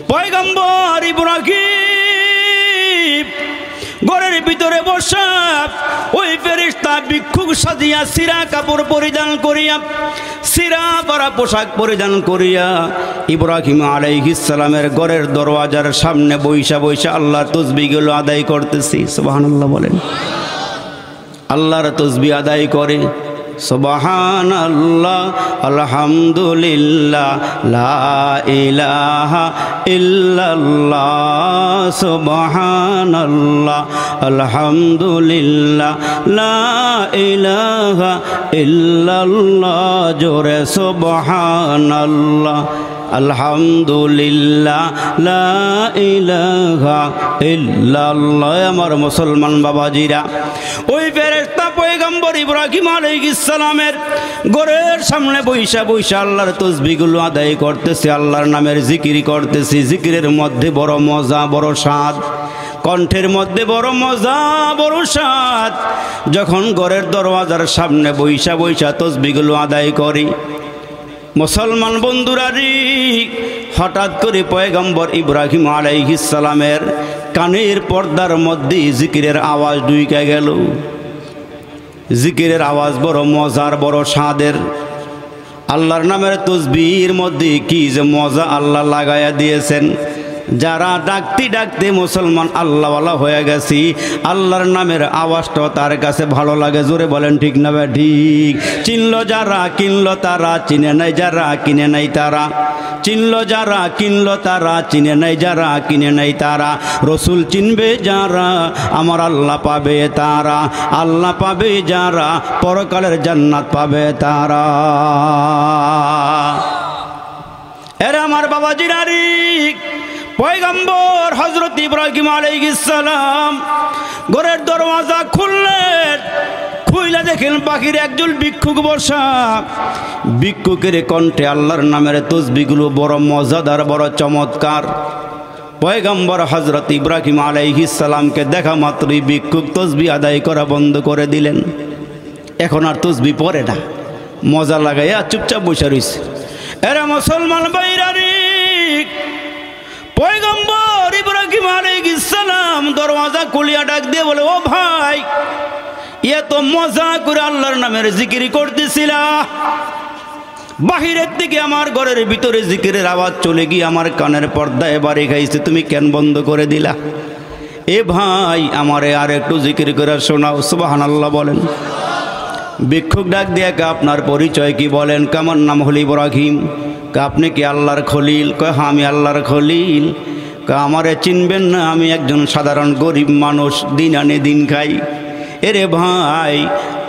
পয়গম্বর ইব্রাহিম ঘরের ভিতরে বসা ওই ফেরেশতা ভিক্ষুক সাজিয়া সিরা কাপড় পরিধান করিয়া সিরা পরা পোশাক পরিধান করিয়া ইব্রাহিম আলাইহিস সালামের ঘরের দরওয়াজার সামনে বইসা বইসা আল্লাহর তাসবিহগুলো আদায় করতেছি। সুবহানাল্লাহ বলেন। আল্লাহর তাসবিহ আদায় করে সুবহানাল্লাহ আলহামদুলিল্লাহ লা ইলাহা ইল্লাল্লাহ সুবহানাল্লাহ আলহামদুলিল্লাহ লা ইলাহা ইল্লাল্লাহ জোরে সুবহানাল্লাহ আলহামদুলিল্লাহ লা ইলাহা ইল্লাল্লাহ। আমার মুসলমান বাবাজিরা, ওই ফেরেশতা পয়গম্বর ইব্রাহিম আলাইহিস সালামের ঘরের সামনে বইসা বইসা আল্লাহর তাসবিহগুলো আদায় করতেছে, আল্লাহর নামের জিকির করতেছে। জিকিরের মধ্যে বড় মজা, বড় স্বাদ, কণ্ঠের মধ্যে বড় মজা, বড় স্বাদ। যখন ঘরের দরওয়াজার সামনে বইসা বইসা তাসবিহগুলো আদায় করি, মুসলমান বন্ধুরা রে, হঠাৎ করে পয়গম্বর ইব্রাহিম আলাইহিস সালামের কানের পর্দার মধ্যে জিকিরের আওয়াজ ঢুকে গেল। জিকিরের আওয়াজ বড় মজার, বড় স্বাদের। আল্লাহর নামের তাসবিহের মধ্যে কি যে মজা আল্লাহ লাগাইয়া দিয়েছেন। যারা ডাকতে ডাকতে মুসলমান আল্লাহওয়ালা হয়ে গেছি, আল্লাহর নামের আওয়াজটাও তার কাছে ভালো লাগে। জোরে বলেন ঠিক না ভাই? ঠিক। চিনল যারা কিনলো তারা, চিনে নাই যারা কিনে নাই তারা। চিনল যারা কিনলো তারা, চিনে নাই যারা কিনে নাই তারা। রসুল চিনবে যারা, আমার আল্লাহ পাবে তারা। আল্লাহ পাবে যারা, পরকালের জান্নাত পাবে তারা। এরা আমার বাবাজিরা রে, পয়গম্বর হযরত ইব্রাহিম আলাইহিস সালাম ঘরের দরওয়াজা খুললেন। খুইলা দেখেন বাহিরে একজন ভিক্ষুক বসা। ভিক্ষুকের কণ্ঠে আল্লাহর নামের তাসবিহগুলো বড় মজাদার, বড় চমৎকার। পয়গম্বর হযরত ইব্রাহিম আলাইহিস সালামকে দেখা মাত্রই ভিক্ষুক তাসবিহ আদায় করা বন্ধ করে দিলেন। এখন আর তাসবিহ পড়ে না, মজা লাগাইয়া চুপচাপ বসে রইছে। এরা মুসলমান ভাইরা রে, পয়গম্বর ইব্রাহিম আলাইহিস সালাম দরওয়াজা খুলিয়া ডাক দিয়ে বলে, ও ভাই, এত মজা করে আল্লাহর নামের জিকির করতেছিলা, বাহিরের থেকে আমার ঘরের ভিতরে জিকিরের আওয়াজ চলে গিয়ে আমার কানের পর্দায় বাড়ি খাইছে, তুমি কেন বন্ধ করে দিলা? এ ভাই, আমারে আর একটু জিকির করে শোনাও। সুবহানাল্লাহ বলেন। ভিক্ষুক ডাক দিয়ে, আপনার পরিচয় কি বলেন? আমার নাম হল ইব্রাহিম। আপনি কি আল্লাহর খলিল? কয়, হ্যাঁ আমি আল্লাহর খলিল। আমারে চিনবেন না? আমি একজন সাধারণ গরিব মানুষ, দিন আনে দিন খাই। এরে ভাই,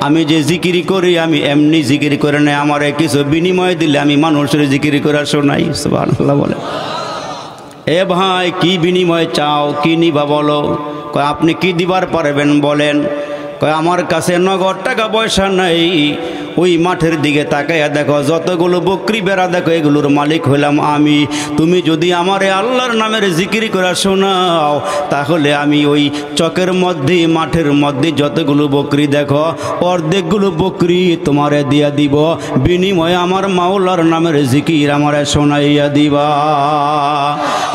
আমি যে জিকির করি আমি এমনি জিকির করে নাই, আমারে কিছু বিনিময় দিলে আমি মানুষের জিকির করে শোনাই। সুবহানাল্লাহ বলে। এ ভাই, কি বিনিময় চাও? কি নিবা বলো? কয়, আপনি কি দিবার পারবেন বলেন? কয়, আমার কাছে নগদ টাকা পয়সা নাই। ওই মাঠের দিকে তাকাইয়া দেখো, যতগুলো বকরি বেড়া দেখো, এগুলোর মালিক হইলাম আমি। তুমি যদি আমারে আল্লাহর নামের জিকির করে শোনাও, তাহলে আমি ওই চকের মধ্যে, মাঠের মধ্যে যতগুলো বকরি দেখো, অর্ধেকগুলো বকরি তোমারে দিয়া দিব। বিনিময়ে আমার মাওলার নামের জিকির আমারে শোনাইয়া দিবা।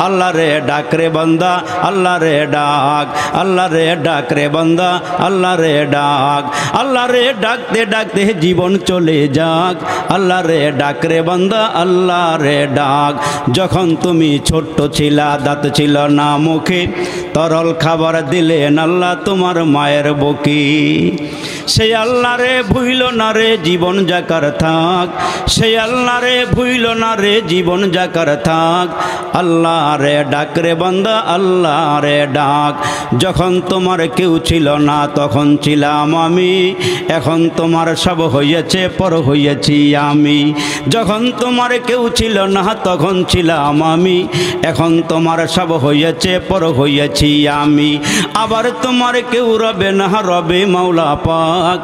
আল্লাহ রে ডাক রে বান্দা, আল্লাহ রে ডাক, আল্লাহ রে ডাক রে বান্দা, আল্লাহ রে ডাক। আল্লাহ রে ডাকতে ডাকতে জীবন চলে যাক। আল্লাহ রে ডাক রে বান্দা, আল্লাহ রে ডাক। যখন তুমি ছোট্ট ছিলা, দাঁত ছিল না মুখে, তরল খাবার দিলেন আল্লাহ তোমার মায়ের বুকে। সেই আল্লাহ রে ভুইল না রে, জীবন যাকার থাক। সেই আল্লাহ রে ভুইল না রে, জীবন যাকার থাক। আল্লাহ রে ডাক রে বান্দা, আল্লাহ রে ডাক। যখন তোমার কেউ ছিল না, তখন ছিলাম আমি। এখন তোমার সব হইয়াছে, পর হইয়াছি আমি। যখন তোমার কেউ ছিল না, তখন ছিলাম আমি। এখন তোমার সব হইয়াছে, পর হইয়াছি আমি। আবার তোমার কেউ রবে না, রবে মাওলা পাক।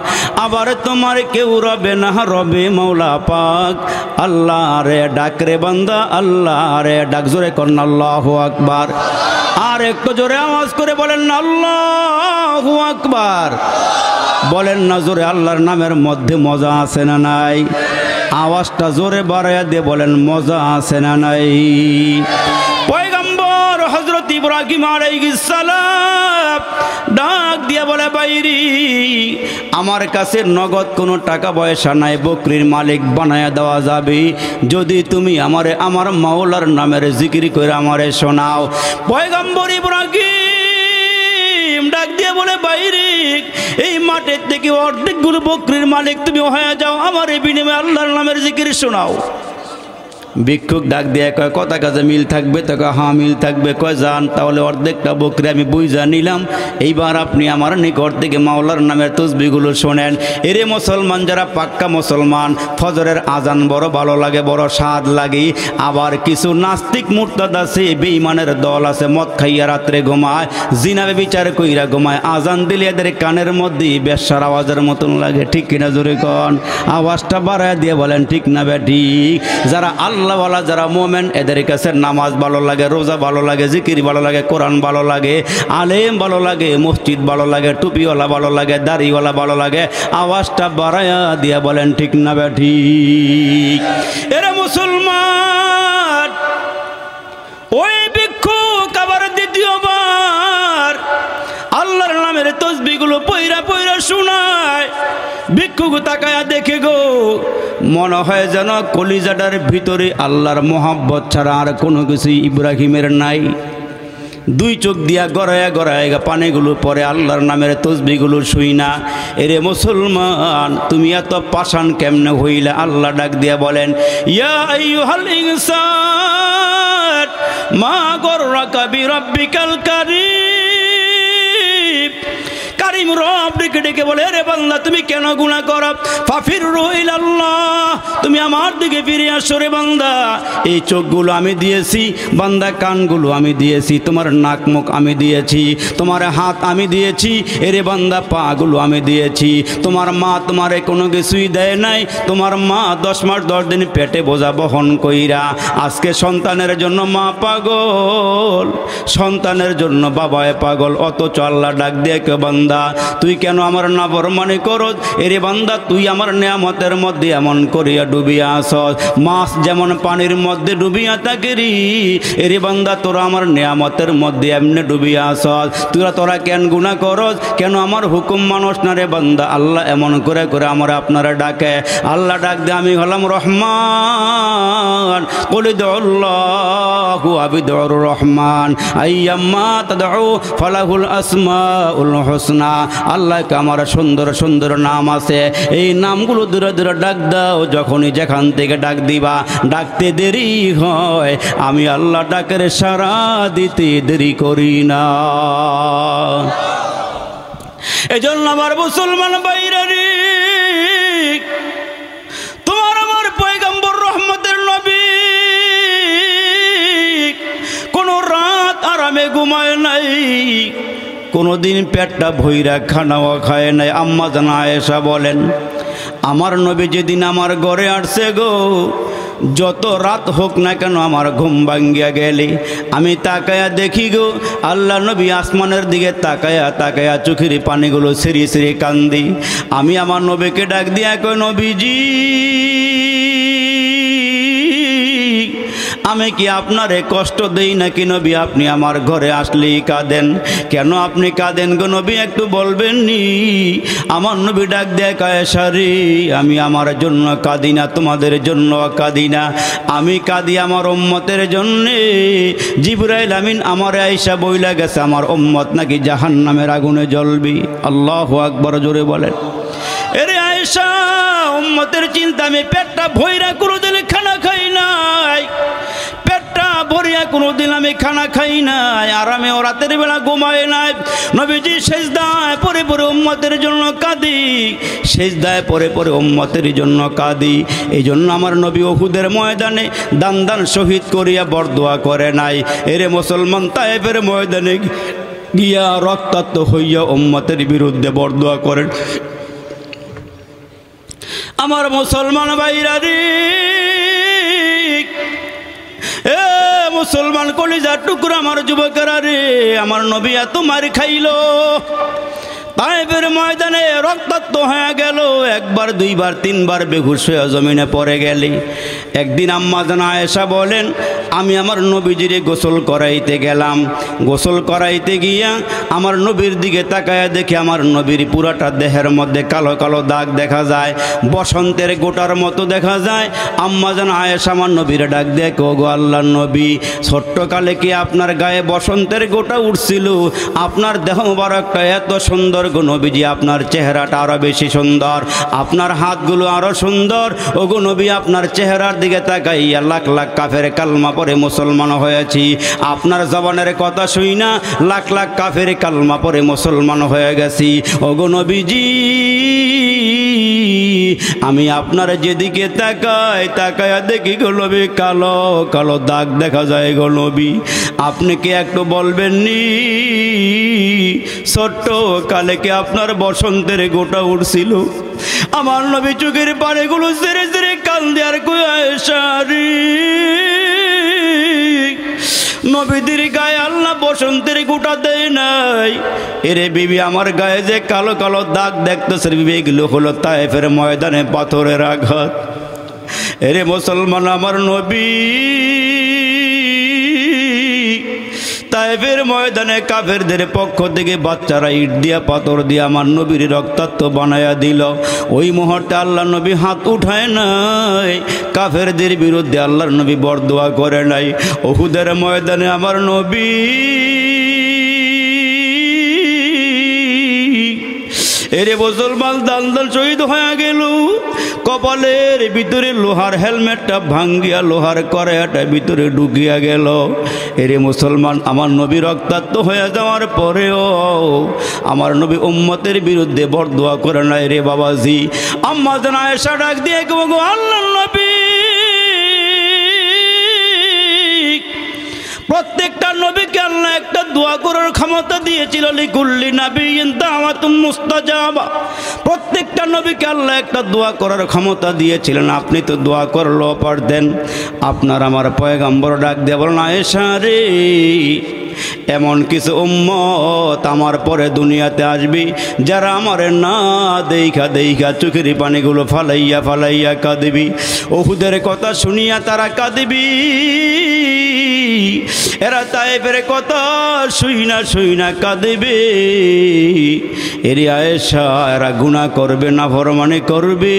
আবার তোমার কেউ রবে না, রবে মাওলা পাক। আল্লাহ রে ডাক রে বান্দা, আল্লাহ রে ডাক। জোরে করেন আল্লাহু আকবার। আর একটু জোরে আওয়াজ করে বলেন না আল্লাহু আকবার। বলেন না জোরে, আল্লাহর নামের মধ্যে মজা আছে না নাই? আওয়াজটা জোরে বাড়াইয়া দিয়ে বলেন, মজা আছে না নাই? পয়গম্বর ইব্রাহিম আলাইহিস সালাম ডাক দিয়া বলে বাইরি আমার কাছে নগদ কোনো টাকা পয়সা নাই, বকরির মালিক বানায়া দেওয়া যাবে যদি তুমি আমারে আমার মাওলার নামের জিকির করে আমারে শোনাও। পয়গম্বর ইব্রাহিম ডাক দিয়ে বলে বাইরে এই মাঠের থেকে অর্ধেকগুলো বকরির মালিক তুমি হয়ে যাও, আমার এই বিনিময়ে আল্লাহর নামের জিকির শোনাও। ভিক্ষুক ডাক দিয়ে কয় কথা কাজে মিল থাকবে? তো কয় হ্যাঁ মিল থাকবে। কয় যান তাহলে অর্ধেকটা বকরি আমি বুঝা নিলাম, এইবার আপনি আমার নিকট থেকে মাওলার নামের তসবিহগুলো শোনেন। এরে মুসলমান যারা পাক্কা মুসলমান, ফজরের আজান বড় ভালো লাগে, বড় স্বাদ লাগে। আবার কিছু নাস্তিক মুরতাদ আছে, বেঈমানের দল আছে, মদ খাইয়া রাত্রে ঘুমায়, জিনাবে বিচার কইরা ঘুমায়, আজান দিলে এদের কানের মধ্যে বেশ্যার আওয়াজের মতন লাগে। ঠিক কিনা জোরে কন, আওয়াজটা বাড়ায় দিয়ে বলেন ঠিক না বে ঠিক? যারা আল্লাহওয়ালা, যারা মোমেন, এদের কাছে নামাজ ভালো লাগে, রোজা ভালো লাগে, জিকির ভালো লাগে, কোরআন ভালো লাগে, আলেম ভালো লাগে, মসজিদ ভালো লাগে, টুপিওয়ালা ভালো লাগে, দাড়িওয়ালা ভালো লাগে। আওয়াজটা বাড়ায়া দিয়া বলেন ঠিক না বে ঠিক? এরা মুসলমান ওই ভিক্ষুক আবার দ্বিতীয়বার আল্লাহর নামের তসবিহগুলো পইরা পইরা শোনায়। ভিক্ষুক তাকায়া দেখে গো, মনে হয় যেন কলিজাটার ভিতরে আল্লাহর মোহাব্বত ছাড়া আর কোনো কিছু ইব্রাহিমের নাই। দুই চোখ দিয়া গড়ায়া গড়ায়া পানিগুলো পরে আল্লাহর নামের তসবিহগুলো শুই না। এরে মুসলমান তুমি এত পাষাণ কেমনে হইলে? আল্লাহ ডাক দিয়া বলেন ইয়া আইয়ুহাল ইনসান মা গররাকা বিরাব্বিকাল কারীম। কারীম রব ডেকে ডেকে বলে রে বান্দা তুমি কেন গুনাহ করো? ফাফিরু ইলাল্লাহ, তুমি আমার দিকে ফিরে আসো রে বান্দা। এই চোখগুলো আমি দিয়েছি বান্দা, কানগুলো আমি দিয়েছি, তোমার নাক মুখ আমি দিয়েছি, তোমার হাত আমি দিয়েছি, এরে বান্দা পাগুলো আমি দিয়েছি। তোমার মা তোমারে কোনো কিছুই দেয় নাই। তোমার মা 10 মাস 10 দিন পেটে বোঝা বহন কইরা আজকে সন্তানের জন্য মা পাগল, সন্তানের জন্য বাবায় পাগল। অথচ আল্লাহ ডাক দিয়ে কে বান্দা তুই কেন আমার নাফরমানি করস? এরে বান্দা তুই আমার নিয়ামতের মধ্যে এমন করিয়া ডুবিয়া আসস, মাছ যেমন পানির মধ্যে ডুবিয়া থাকে রে, এরে বান্দা তোরা আমার নিয়ামতের মধ্যে এমনি ডুবিয়া আসস। তোরা কেন গুনাহ করস? কেন আমার হুকুম মানস না রে বান্দা? আল্লাহ এমন করে করে আমার আপনারা ডাকে। আল্লাহ ডাক দে আমি হলাম রহমান, কুল উদউল্লাহু আবিদুর রহমান আইয়াম্মা তাদউ ফালাহুল আসমাউল হুসনা। আল্লাহকে আমার সুন্দর সুন্দর নাম আছে, এই নামগুলো দূরে দূরে ডাক দাও। যখনই যেখান থেকে ডাক দিবা, ডাকতে দেরি হয়, আমি আল্লাহ ডাকের সাড়া দিতে দেরি করি না। এজন্য আমার মুসলমান ভাইরা রে, তোমার আমার পয়গম্বর রহমতের নবী কোন রাত আরামে ঘুমায় নাই, কোনদিন পেটটা ভইরা খানাও খায় নাই। আম্মা জান আয়েশা বলেন আমার নবী যেদিন আমার ঘরে আসছে গো, যত রাত হোক না কেন আমার ঘুম ভাঙ্গিয়া গেলে আমি তাকায়া দেখি গো আল্লাহ নবী আসমানের দিকে তাকায়া তাকায়া চোখের পানিগুলো সিঁড়ি সিঁড়ি কান্দি। আমি আমার নবীকে ডাক দিয়া কই নবীজি আমি কি আপনারে কষ্ট দেই নাকি নবী? আপনি আমার ঘরে আসলেই কাঁদেন কেন? আপনি কাঁদেন গো নবী একটু বলবেন নি? আমার নবী ডাক দেয় আয়েশা রে, আমি আমার জন্য কাঁদি না, তোমাদের জন্য কাঁদি না, আমি কাঁদি আমার উম্মতের জন্যে। জিবরাইল আমিন আমার আয়েশা বইলা গেছে আমার উম্মত নাকি জাহান্নামের আগুনে জ্বলবি। আল্লাহু আকবার জোরে বলেন। এরে আয়েশা উম্মতের চিন্তা, আমি পেটটা ভইরা কোনোদিন খানা খাই নাই, পেটটা ভরিয়া কোনোদিন আমি খানা খাই নাই, আরামে ও রাতের বেলা ঘুমায় নাই। নবীজি সেজদায় পরে পরে উম্মতের জন্য কাঁদি, সেজদায় পরে পরে উম্মতের জন্য কাঁদি। এই জন্য আমার নবী উহুদের ময়দানে দান দান শহীদ করিয়া বরদোয়া করে নাই। এরে মুসলমান তায়েফের ময়দানে গিয়া রক্তাক্ত হইয়া উম্মতের বিরুদ্ধে বরদোয়া করেন। আমার মুসলমান ভাইরা রে, এ মুসলমান কলিজার টুকরা আমার যুবকেরা রে, আমার নবী এত মার খাইল, তায়েফের ময়দানে রক্তাক্ত হয়ে গেল, একবার দুইবার তিনবার বেহুশ হয়ে জমিনে পড়ে গেলে। একদিন আম্মা জান আয়েশা বলেন, আমি আমার নবীজিরে গোসল করাইতে গেলাম। গোসল করাইতে গিয়া আমার নবীর দিকে তাকায়া দেখি আমার নবীর পুরাটা দেহের মধ্যে কালো কালো দাগ দেখা যায়, বসন্তের গোটার মতো দেখা যায়। আম্মা জান আয়েশা আমার নবীরে ডাক দিয়ে, ও গো আল্লাহর নবী, ছোট্টকালে কি আপনার গায়ে বসন্তের গোটা উঠছিল? আপনার দেহ মোবারকটা এত সুন্দর গো নবীজি, আপনার চেহারাটা আরো বেশি সুন্দর, আপনার হাতগুলো আরো সুন্দর। ও গো নবী, আপনার চেহারার দিকে তাকাইয়া লাখ লাখ কাফের কালমা পড়ে মুসলমান হয়েছি। আপনার জবানের কথা শুই না লাখ লাখ কাফের কালমা পড়ে মুসলমান হয়ে গেছি। ও গো নবীজি, আমি আপনার যেদিকে তাকায়া দেখি গো নবী, কালো কালো দাগ দেখা যায় গো নবী। আপনি কি একটু বলবেন নি ছোট্ট কালে কি আপনার বসন্তের গোটা উঠছিল? আমার নবী চোখের পানিগুলো ছেড়ে ছেড়ে কান্দে আর কই, আয়েশা রে, নবীদের গায়ে আল্লাহ বসন্তের গোটা দেয় নাই। এরে বিবি, আমার গায়ে যে কালো কালো দাগ দেখতেছে বিবি, এগুলো হলো তায়েফের ময়দানে পাথরের আঘাত। এরে মুসলমান, আমার নবী তায়েফের ময়দানে কাফেরদের পক্ষ থেকে বাচ্চারা ইট দিয়া পাথর দিয়ে আমার নবীর রক্তাক্ত বানায়া দিল। ওই মুহূর্তে আল্লাহর নবী হাত উঠায় নাই, কাফেরদের বিরুদ্ধে আল্লাহর নবী বরদোয়া করে নাই। উহুদের ময়দানে আমার নবী এরে মুসলমান দাল দাল শহীদ হয়ে গেল। কপালের ভিতরে লোহার হেলমেটটা ভাঙ্গিয়া লোহার কড়াইটা ভিতরে ঢুকিয়া গেল। এরে মুসলমান, আমার নবী রক্তাক্ত হয়ে যাওয়ার পরেও আমার নবী উম্মতের বিরুদ্ধে বরদোয়া করে নাই রে বাবাজি। আম্মা জান আয়েশা ডাক দিয়ে গো আল্লাহর নবী, প্রত্যেকটা নবীকে আল্লাহ একটা দোয়া করার ক্ষমতা দিয়েছিল, লিকুল্লি নাবিয়্যিন দাওয়াতুন মুস্তাজাবা। প্রত্যেকটা নবীকে আল্লাহ একটা দোয়া করার ক্ষমতা দিয়েছিলেন। আপনি তো দোয়া করলেও পারতেন। আপনার আমার পয়গম্বর ডাক দিয়ে বলেন, আয়েশা রে, এমন কিছু উম্মত আমার পরে দুনিয়াতে আসবি যারা আমার না দেখা দেখা চোখের পানিগুলো ফালাইয়া ফালাইয়া কাঁদবি। উহুদের কথা শুনিয়া তারা কাঁদবি। এরা তায়েফের কথা শুই না কাঁদবে। এরে আয়েশা, এরা গুনাহ করবে না ফরমানি করবে।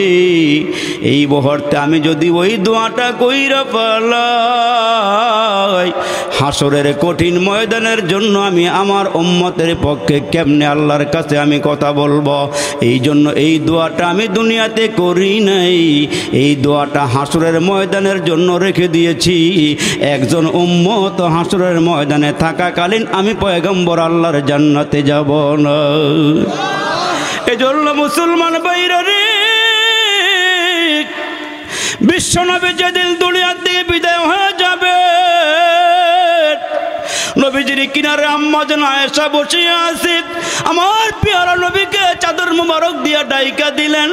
এই মুহূর্তে আমি যদি ওই দোয়াটা কইরা পালাই, হাসরের কঠিন ময়দানের জন্য আমি আমার উম্মতের পক্ষে কেমনে আল্লাহর কাছে আমি কথা বলবো। এই জন্য এই দোয়াটা আমি দুনিয়াতে করি নাই, এই দোয়াটা হাসরের ময়দানের জন্য রেখে দিয়েছি। একজন উম্মত হাসরের ময়দানে থাকাকালীন আমি পয়গম্বর আল্লাহর জান্নাতে যাব না। এজন্য মুসলমান ভাইরা রে, বিশ্বনবী যেদিন দুনিয়া থেকে বিদায় হয়ে যাবে, নবীজির কিনারে আম্মা জান আয়েশা বসিয়া আছে। আমার পেয়ারা নবীকে চাদর মুবারক দিয়া ডাইকা দিলেন।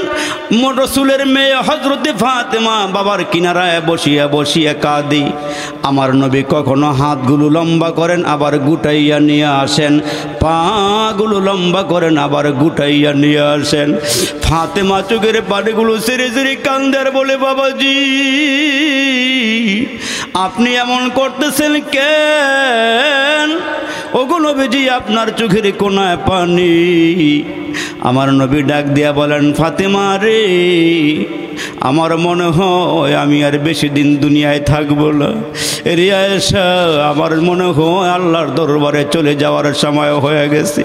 রাসূলের মেয়ে হযরতে ফাতেমা বাবার কিনারায় বসিয়া বসিয়া কাঁদি। আমার নবী কখনো হাতগুলো লম্বা করেন আবার গুটাইয়া নিয়ে আসেন, পাগুলো লম্বা করেন আবার গুটাইয়া নিয়ে আসেন। ফাতেমা চোখের পানিগুলো ছেড়ে ছেড়ে কান্দার বলে, বাবাজি আপনি এমন করতেছেন কেন? ওগো নবীজি, আপনার চোখের কোনায় পানি। আমার নবী ডাক দিয়া বলেন, ফাতেমা রে, আমার মনে হয় আমি আর বেশি দিন দুনিয়ায় থাকবো না। রে আয়েশা, আমার মনে হয় আল্লাহর দরবারে চলে যাওয়ার সময় হয়ে গেছে।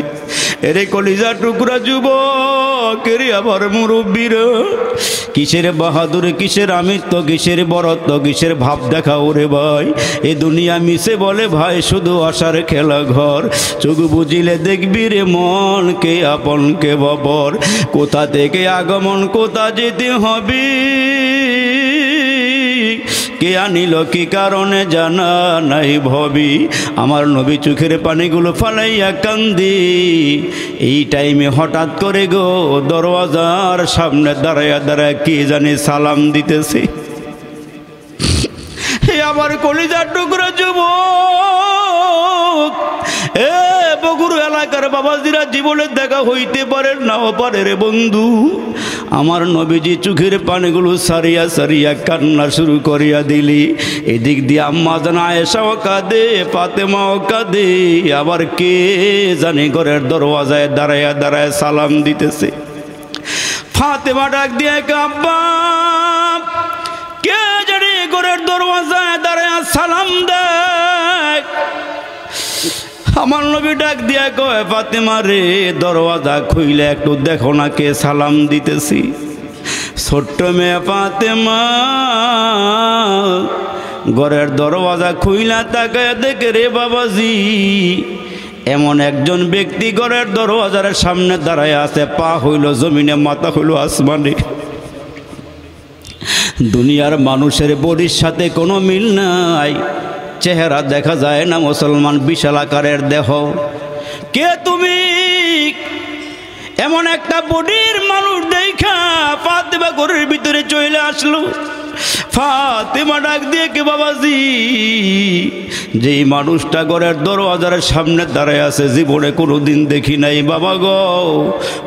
এরে কলিজা টুকরা যুবক, এরে আবার মুরব্বীর, কিসের বাহাদুর, কিসের আমিত্ব, কিসের বরত্ব, কিসের ভাব দেখা ওরে ভাই। এ দুনিয়া মিশে বলে ভাই শুধু আশার খেলা ঘর। চোখ বুঝিলে দেখবি রে মন, কে আপন কে ববর, কোথা থেকে আগমন কোথা যেতে হবে, কে আনিল কি কারণে জানা নাই ভবি। আমার নবী চোখের পানিগুলো ফালাইয়া কান্দি। এই টাইমে হঠাৎ করে গো দরওয়াজার সামনে দাঁড়ায়া দাঁড়ায় কে জানি সালাম দিতেছে। হে আমার কলিজার টুকরা যুবক, এ এতগুলো এলাকার বাবাজিরা জীবনে দেখা হইতে পারে নাও পারে রে বন্ধু। আমার নবীজি চোখের পানিগুলো সারিয়া সারিয়া কান্না শুরু করিয়া দিলি। এদিক দিয়ে আম্মা জান আয়েশাও কাঁদে, ফাতেমাও কাঁদে, আবার কে জানে ঘরের দরওয়াজায় দাঁড়ায়া দাঁড়ায় সালাম দিতেছে। ফাতেমা ডাক দিয়ে আব্বা, কে জানে ঘরের দরওয়াজায় দাঁড়ায়া সালাম দেয়। আমার নবী ডাক দিয়া কয়, ফাতেমা রে, দরওয়াজা খুইলে একটু দেখো না কে সালাম দিতেছি। ছোট্ট মেয়ে ফাতেমা ঘরের দরওয়াজা খুইলা তাকায় দেখে রে বাবাজি, এমন একজন ব্যক্তি ঘরের দরওয়াজার সামনে দাঁড়ায় আছে, পা হইল জমিনে, মাথা হইল আসমানে। দুনিয়ার মানুষের বডির সাথে কোনো মিল নাই, চেহারা দেখা যায় না মুসলমান, বিশাল আকারের দেহ। কে তুমি? এমন একটা বডির মানুষ দেখা ফাতেমা ঘরের ভিতরে চলে আসলো। ফাতেমা ডাক দিয়ে কে বাবাজি, যেই মানুষটা ঘরের দরওয়াজার সামনে দাঁড়ায় আছে জীবনে কোনোদিন দেখি নাই বাবা গো।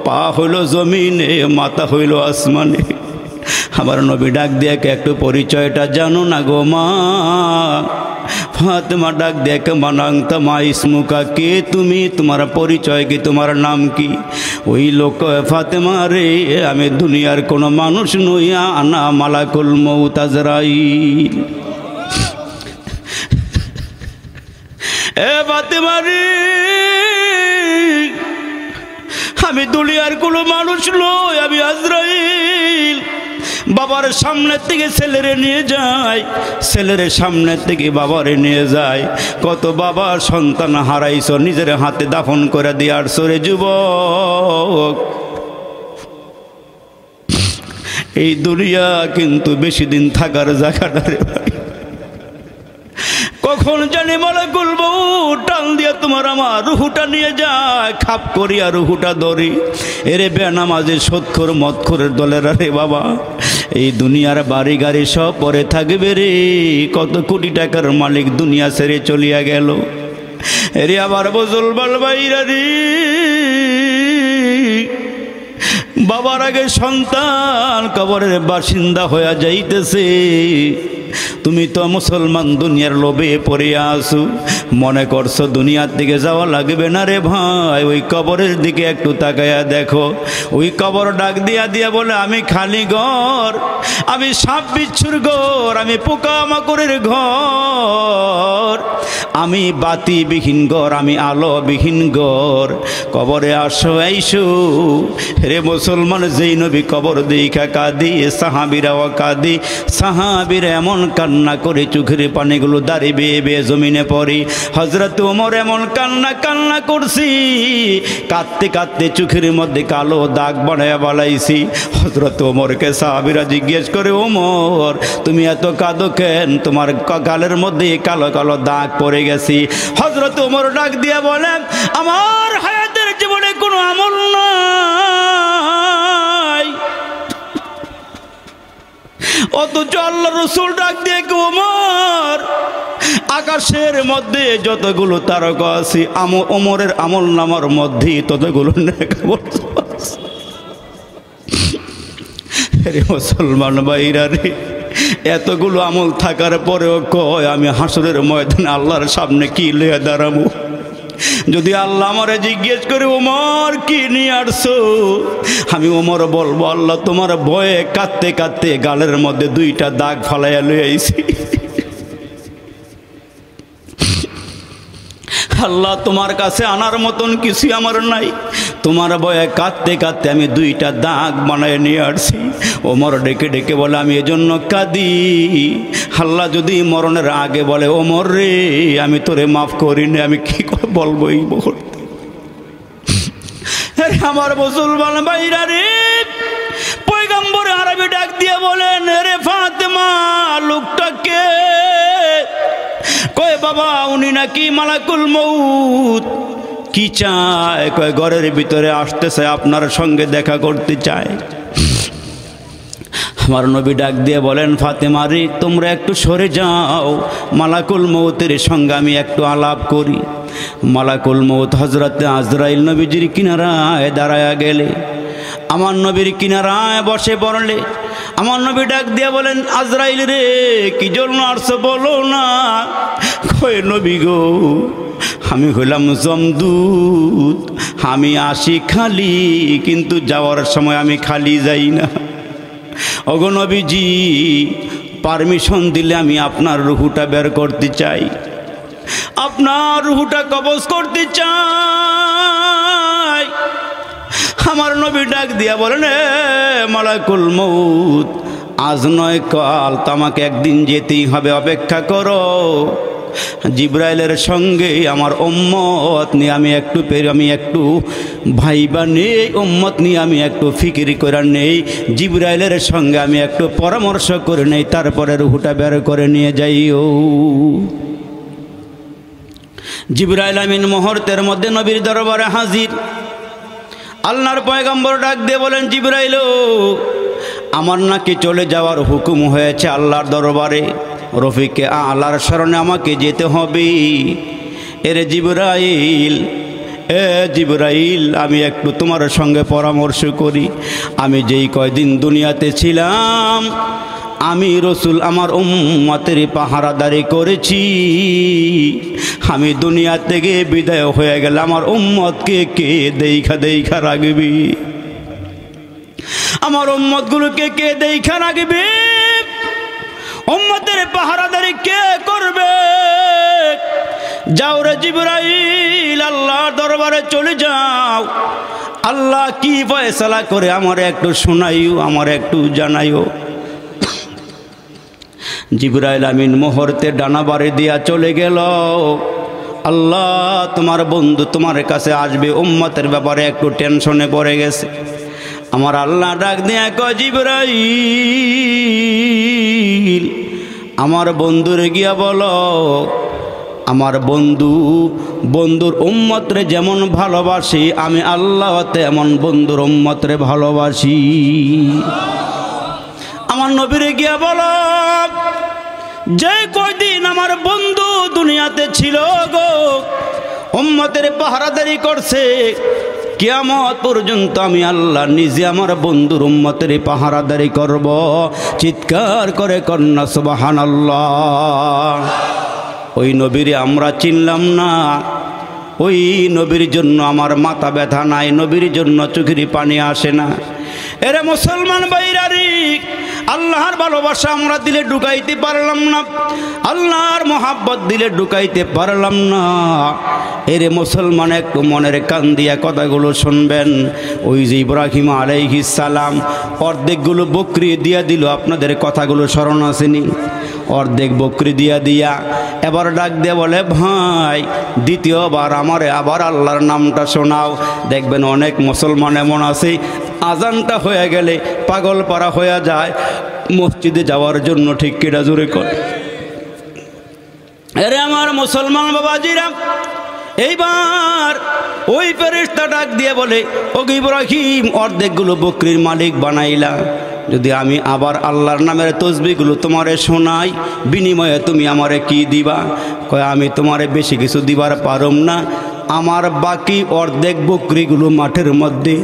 পা হইল জমিনে, মাথা হইল আসমানে। আমার নবী ডাক দিয়ে একটু পরিচয়টা জানো না গো মা? ফাতেমা ডাক দেখে, মানাংতা মা ইসমুকা, কে তুমি, তোমার পরিচয় কি, তোমার নাম কি? ওই লোক, ফাতেমা রে, আমি দুনিয়ার কোনো মানুষ নই, আনা মালাকুল মউত আজরাইল। এ ফাতেমা রে, আমি দুনিয়ার কোনো মানুষ নই, আমি আজরাইল। বাবার সামনের থেকে ছেলেরে নিয়ে যায়, ছেলের সামনের থেকে বাবারে নিয়ে যায়। কত বাবা সন্তান হারাইছ, নিজের হাতে দাফন করে দিয়ে আসছো রে যুবক। এই দুনিয়া কিন্তু বেশি দিন থাকার জায়গাটা রে ভাই। কখন জানি মালাকুল মউত টান দিয়া তোমার আমার রুহুটা নিয়ে যায়, খাপ করিয়া রুহুটা ধরি। এরে বেনামাজি সৎখোর মদখোরের দলের রে বাবা, এই দুনিয়ার বাড়ি গাড়ি সব পরে থাকবে রে। কত কোটি টাকার মালিক দুনিয়া ছেড়ে চলিয়া গেল। এরে আবার মুসলমান ভাইরা রে, বাবার আগে সন্তান কবরের বাসিন্দা হইয়া যাইতেছে। তুমি তো মুসলমান দুনিয়ার লোভে পড়ে আসো, মনে করছো দুনিয়ার দিকে যাওয়া লাগবে না রে ভাই। ওই কবরের দিকে একটু তাকায়া দেখো। ওই কবর ডাক দিয়া দিয়া বলে, আমি খালি ঘর, আমি সাপ বিচ্ছুর ঘর, আমি পোকামাকড়ের ঘর, আমি বাতিবিহীন ঘর, আমি আলোবিহীন ঘর। কবরে আসো আইসো রে মুসলমান। যেই নবী কবর দেখা কাঁদি, সাহাবীরাও কাঁদি। সাহাবীরা এমন কান্না করে চোখের পানিগুলো দাঁড়িয়ে বেয়ে বেয়ে জমিনে পড়ে। হযরত ওমর এমন কান্না করছি, কাঁদতে কাঁদতে চোখের মধ্যে কালো দাগ বানায়া বালাইছি। হযরত ওমরকে সাহাবীরা জিজ্ঞেস করে, ওমর তুমি এত কাঁদো কেন? তোমার গালের মধ্যে কালো কালো দাগ পড়ে গেছি। হযরত ওমর ডাক দিয়া বলেন, আমার হায়াতের জীবনে কোনো আমল নাই, অথচ আল্লাহ রাসূল ডাক দিয়ে ওমর, আকাশের মধ্যে যতগুলো তারকা আছে ওমরের আমল নামার মধ্যে ততগুলো নেক আমল আছে। রে মুসলমান ভাইরা রে, এতগুলো আমল থাকার পরেও কয় আমি হাসরের ময়দানে আল্লাহর সামনে কি লইয়া দাঁড়াবো? যদি আল্লাহ আমারে জিজ্ঞেস করে, ওমর কি নিয়ে আসছো? আমি ওমর বলবো, আল্লাহ তোমার ভয়ে কাঁদতে কাঁদতে গালের মধ্যে দুইটা দাগ ফালাইয়া লই আইছি। আল্লাহ তোমার কাছে আনার মতন কিছু আমার নাই, তোমার ভয়ে কাঁদতে কাঁদতে আমি দুইটা দাগ বানায় নিয়ে আসছি। ওমর ডেকে ডেকে বলে, আমি এজন্য কাঁদি। আল্লাহ যদি মরণের আগে বলে, ওমর রে আমি তোরে মাফ করিনি, আমি কি বলবো এই মুহূর্তে? আমার মুসলমান ভাইরা রে, পয়গম্বর আরবি ডাক দিয়ে বলেন, রে ফাতেমা লোকটা কে? কয় বাবা উনি নাকি মালাকুল মউত। কি চায়? কয় ঘরের ভিতরে আসতেছে, আপনার সঙ্গে দেখা করতে চায়। আমার নবী ডাক দিয়ে বলেন, ফাতেমা রে তোমরা একটু সরে যাও, মালাকুল মউতের সঙ্গে আমি একটু আলাপ করি। মালাকুল মউত হযরতে আজরাইল নবীজির কিনারায় দাঁড়ায়া গেলে, আমার নবীর কিনারায় বসে পড়লে আমার নবী ডাক দিয়া বলেন, আজরাইল রে কি জন্য আসছো বলো না। কয় নবী গো, আমি হইলাম জমদূত, আমি আসি খালি, কিন্তু যাওয়ার সময় আমি খালি যাই না। ওগো নবীজি, পারমিশন দিলে আমি আপনার রুহুটা বের করতে চাই, আপনার রুহুটা কবজ করতে চাই। আমার নবী ডাক দিয়া বলেন, মালাকুল মউত, আজ নয় কাল তো আমাকে একদিন যেতেই হবে, অপেক্ষা করো। জিবরাইলের সঙ্গে আমার উম্মত নিয়ে আমি একটু ভাইবা নেই, উম্মত নিয়ে আমি একটু ফিকির করে নেই, জিবরাইলের সঙ্গে আমি একটু পরামর্শ করে নেই, তারপরে রুহুটা বের করে নিয়ে যাইও। জিবরাইল আমিন মুহূর্তের মধ্যে নবীর দরবারে হাজির। আল্লাহর পয়গম্বর ডাক দিয়ে বলেন, জিবরাইল, আমার নাকি চলে যাওয়ার হুকুম হয়েছে আল্লাহর দরবারে, রফিকে আল্লাহর শরণে আমাকে যেতে হবে। এরে জিবরাইল, জিবরাইল, আমি একটু তোমার সঙ্গে পরামর্শ করি। আমি যেই কয়দিন দুনিয়াতে ছিলাম, আমি রসুল আমার উম্মতের পাহারাদারি করেছি। আমি দুনিয়া থেকে বিদায় হয়ে গেলে আমার উম্মতকে কে দেখা রাখবি? আমার উম্মতগুলোকে কে দেখা রাখবে? উম্মতের পাহারাদারি কে করবে? যাও রে জিবরাইল, আল্লাহর দরবারে চলে যাও। আল্লাহ কি ফয়সালা করে আমার একটু শোনাইও, আমার একটু জানাইও। জিবরাইল আমিন মুহূর্তে ডানা বাড়ি দিয়া চলে গেল। আল্লাহ তোমার বন্ধু তোমার কাছে আসবে, উম্মতের ব্যাপারে একটু টেনশনে পড়ে গেছে। আমার আল্লাহ ডাক দিয়া কয়, জিবরাইল, আমার বন্ধুরে গিয়া বলো, আমার বন্ধুর উম্মতরে যেমন ভালোবাসি, আমি আল্লাহ তেমন বন্ধুর উম্মতরে ভালোবাসি। আমার নবীরে গিয়া বলো, যে কয়দিন আমার বন্ধু দুনিয়াতে ছিল গো, উম্মতের পাহারাদারি করছে, কিয়ামত পর্যন্ত আমি আল্লাহ নিজে আমার বন্ধুর উম্মতের পাহারাদারি করব। চিৎকার করে কন্যা সুবহানাল্লাহ। ওই নবীরে আমরা চিনলাম না, ওই নবীর জন্য আমার মাথা ব্যথা নাই, নবীর জন্য চোখের পানি আসে না। এরে মুসলমান ভাইরারি, আল্লাহর ভালোবাসা আমরা দিলে ঢুকাইতে পারলাম না, আল্লাহর মোহাব্বত দিলে ঢুকাইতে পারলাম না। এরে মুসলমান, একটু মনের কান দিয়া কথাগুলো শুনবেন। ওই যে ইব্রাহিম আলাইহিস সালাম অর্ধেকগুলো বকরি দিয়া দিল, আপনাদের কথাগুলো স্মরণ আসেনি? অর্ধেক বকরি দিয়া এবার ডাক দিয়ে বলে, ভাই দ্বিতীয়বার আমারে আবার আল্লাহর নামটা শোনাও। দেখবেন অনেক মুসলমান এমন আছে, আজানটা হয়ে গেলে পাগল পারা হয়ে যায় মসজিদে যাওয়ার জন্য। ঠিক কিনা জোরে কর। আরে আমার মুসলমান বাবাজিরা, এইবার ওই ফেরেশতা ডাক দিয়ে বলে, ও ইব্রাহিম, অর্ধেকগুলো বকরির মালিক বানাইলা, যদি আমি আবার আল্লাহর নামের তসবিহগুলো তোমারে শোনাই, বিনিময়ে তুমি আমারে কি দিবা? কয়, আমি তোমারে বেশি কিছু দিবার পারম না, আমার বাকি অর্ধেক বকরিগুলো মাঠের মধ্যে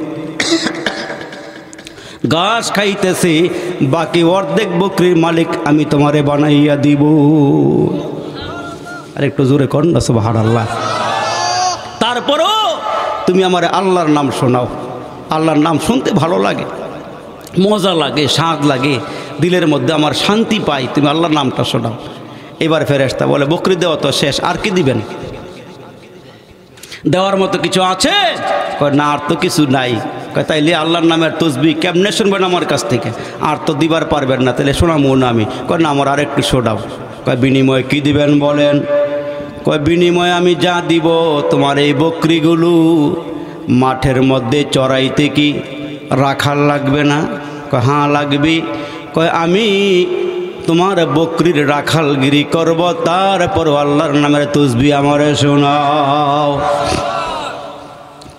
ঘাস খাইতেছে, বাকি অর্ধেক বকরির মালিক আমি তোমারে বানাইয়া দিব। আর একটু জোরে কর না সুবহানাল্লাহ। তারপরও তুমি আমারে আল্লাহর নাম শোনাও। আল্লাহর নাম শুনতে ভালো লাগে, মজা লাগে, স্বাদ লাগে, দিলের মধ্যে আমার শান্তি পাই, তুমি আল্লাহর নামটা শোনাও। এবার ফেরেশতা বলে, বকরি দেওয়া তো শেষ, আর কি দিবেন? দেওয়ার মতো কিছু আছে? কয়, না, আর তো কিছু নাই। কয়, তাইলে আল্লাহর নামের তসবিহ কেমনে শুনবেন আমার কাছ থেকে? আর তো দিবার পারবেন না, তাহলে শোনাবো না আমি। কয়, না, আমার আরেকটু শোনাও। কয়, বিনিময়ে কি দিবেন বলেন? কয়, বিনিময়ে আমি যা দিব, তোমার এই বকরিগুলো মাঠের মধ্যে চড়াইতে কি রাখাল লাগবে না? কয়, হ্যাঁ লাগবে। কয়, আমি তোমার বকরির রাখালগিরি করব, তারপর আল্লাহর নামের তসবিহ আমারে শোনাও।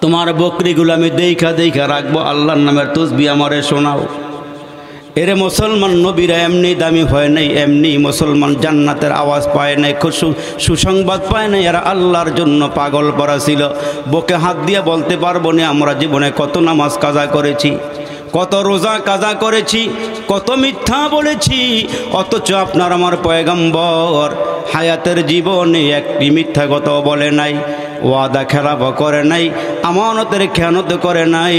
তোমার বকরিগুলো আমি দেখা রাখবো, আল্লাহর নামের তসবিহ আমারে শোনাও। এরে মুসলমান, নবীরা এমনি দামি হয় নাই, এমনি মুসলমান জান্নাতের আওয়াজ পায় নাই, সুসংবাদ পায় নাই, এরা আল্লাহর জন্য পাগল পড়া ছিল। বুকে হাত দিয়ে বলতে পারবো না আমরা জীবনে কত নামাজ কাজা করেছি, কত রোজা কাজা করেছি, কত মিথ্যা বলেছি, অথচ আপনার আমার পয়গম্বর হায়াতের জীবনে একটি মিথ্যা কথা বলে নাই, ওয়াদা খেলাপ করে নাই, আমানতের খেয়ানত করে নাই,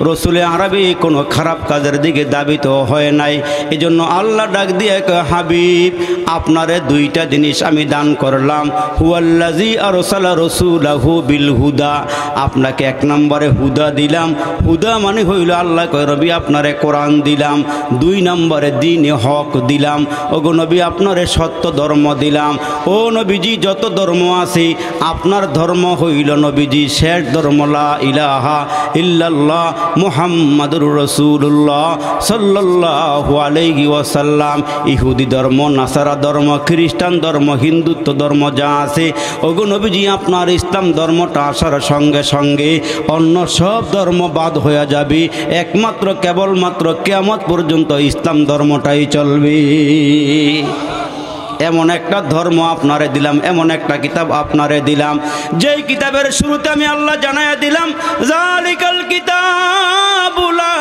রসুলে আরবি কোনো খারাপ কাজের দিকে দাবিত হয় নাই। এজন্য আল্লাহ ডাক দিয়ে হাবিব, আপনারে দুইটা জিনিস আমি দান করলাম, হুয়াল্লাজি আরসালা রাসূলাহু বিল হুদা, আপনাকে এক নম্বরে হুদা দিলাম। হুদা মানে হইল আল্লাহ কয় রবি আপনারে কোরআন দিলাম। দুই নম্বরে দ্বীনে হক দিলাম, ওগো নবী আপনারে সত্য ধর্ম দিলাম। ও নবীজি, যত ধর্ম আছে আপনার ধর্ম হইল নবীজি শেষ ধর্ম, লা ইলাহা ইল্লাল্লাহ মুহাম্মাদুর রাসূলুল্লাহ সাল্লাল্লাহু আলাইহি ওয়াসাল্লাম। ইহুদি ধর্ম, নাসারা ধর্ম, খ্রিস্টান ধর্ম, হিন্দুত্ব ধর্ম যা আছে, ওগো নবীজি আপনার ইসলাম ধর্মটা আসার সঙ্গে সঙ্গে অন্য সব ধর্ম বাদ হয়ে যাবে, একমাত্র কেবলমাত্র কিয়ামত পর্যন্ত ইসলাম ধর্মটাই চলবে। এমন একটা ধর্ম আপনারে দিলাম, এমন একটা কিতাব আপনারে দিলাম, যেই কিতাবের শুরুতে আমি আল্লাহ জানায়া দিলাম, জালিকাল কিতাবু লা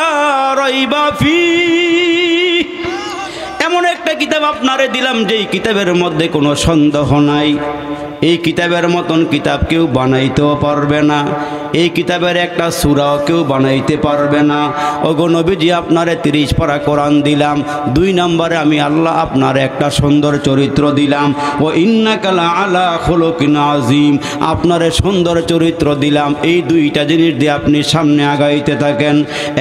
রাইবা ফীহ। এমন একটা কিতাব আপনারে দিলাম যেই কিতাবের মধ্যে কোনো সন্দেহ নাই। এই কিতাবের মতন কিতাব কেউ বানাইতেও পারবে না, এই কিতাবের একটা সূরাও কেউ বানাইতে পারবে না। ওগো নবীজি আপনারে 30 পারা কোরআন দিলাম। দুই নম্বরে আমি আল্লাহ আপনার একটা সুন্দর চরিত্র দিলাম, ও ইন্নাকা লাআলা খুলুকিন আযীম, আপনারে সুন্দর চরিত্র দিলাম। এই দুইটা জিনিস দিয়ে আপনি সামনে আগাইতে থাকেন।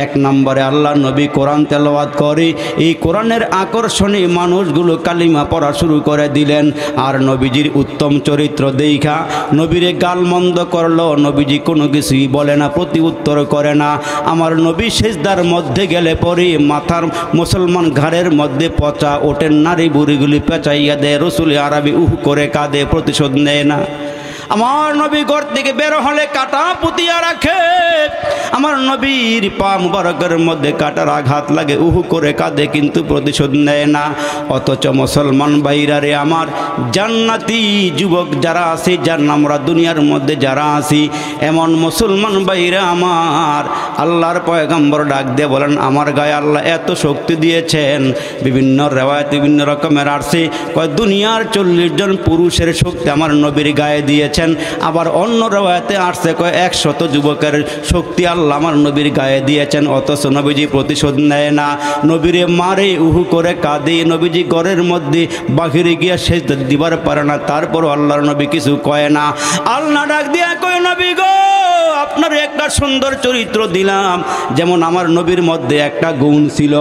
এক নম্বরে আল্লাহ নবী কোরআন তেলাওয়াত করে, এই কোরআনের আকর্ষণে মানুষগুলো কালিমা পড়া শুরু করে দিলেন। আর নবীজির উত্তম চরিত্র দেখা নবীরে গালমন্দ করলো, নবীজি কোনো কিছুই বলে না, প্রতি উত্তর করে না। আমার নবী সেজদার মধ্যে গেলে পরে মাথার মুসলমান ঘাড়ের মধ্যে পচা ওঠেন, নারী বুড়িগুলি পেঁচাইয়া দেয়, রসুল আরবি উহ করে কাঁদে, প্রতিশোধ নেয় না। আমার নবী ঘর থেকে বের হলে কাটা পুতিয়া রাখে, আমার নবীর পা মুবারকের মধ্যে কাটার আঘাত লাগে, উহু করে কাঁদে, কিন্তু প্রতিশোধ নেয় না। অথচ মুসলমান ভাইরারে আমার, জান্নাতি যুবক যারা আছে, যার আমরা দুনিয়ার মধ্যে যারা আছি, এমন মুসলমান ভাইরা আমার, আল্লাহর পয়গম্বর ডাক দিয়ে বলেন, আমার গায়ে আল্লাহ এত শক্তি দিয়েছেন। বিভিন্ন রেওয়ায়াত বিভিন্ন রকমের আসছে, কয় দুনিয়ার 40 জন পুরুষের শক্তি আমার নবীর গায়ে দিয়েছেন। আবার অন্য রেওয়ায়াতে আসছে কয় 100 যুবকের শক্তি আল্লাহ আমার নবীর গায়ে দিয়েছেন। অথচ নবীজি প্রতিশোধ নেয় না, নবীরে মারে, উহু করে কাঁদে, নবীজি ঘরের মধ্যে বাহিরে গিয়া সেজদা দিবার পারে না, তারপর আল্লাহর নবী কিছু কয় না। আল্লাহ ডাক দিয়া কয়, নবী গো, আপনার একটা সুন্দর চরিত্র দিলাম। যেমন আমার নবীর মধ্যে একটা গুণ ছিল,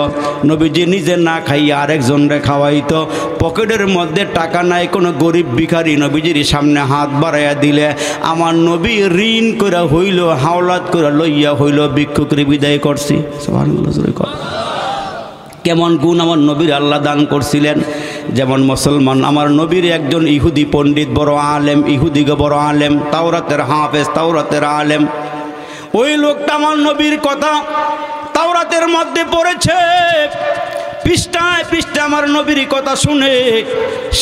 নবীজি নিজে না খাইয়া আরেকজনরে খাওয়াইতো। পকেটের মধ্যে টাকা নাই, কোনো গরিব ভিখারি নবীজির সামনে হাত বাড়াইয়া দিলে আমার নবী ঋণ করে হইল, হাওলাত করে লইয়া হইল ভিক্ষুকরে বিদায় করছি। সুবহানাল্লাহ। কেমন গুণ আমার নবীর আল্লাহ দান করছিলেন। যেমন মুসলমান, আমার নবীর একজন ইহুদি পণ্ডিত, বড় আলেম, ইহুদিকে বড় আলেম, তাওরাতের হাফেজ, তাওরাতের আলেম। ওই লোকটা আমার নবীর কথা তাওরাতের মধ্যে পড়েছে, পৃষ্ঠায় পৃষ্ঠায় আমার নবীর কথা শুনে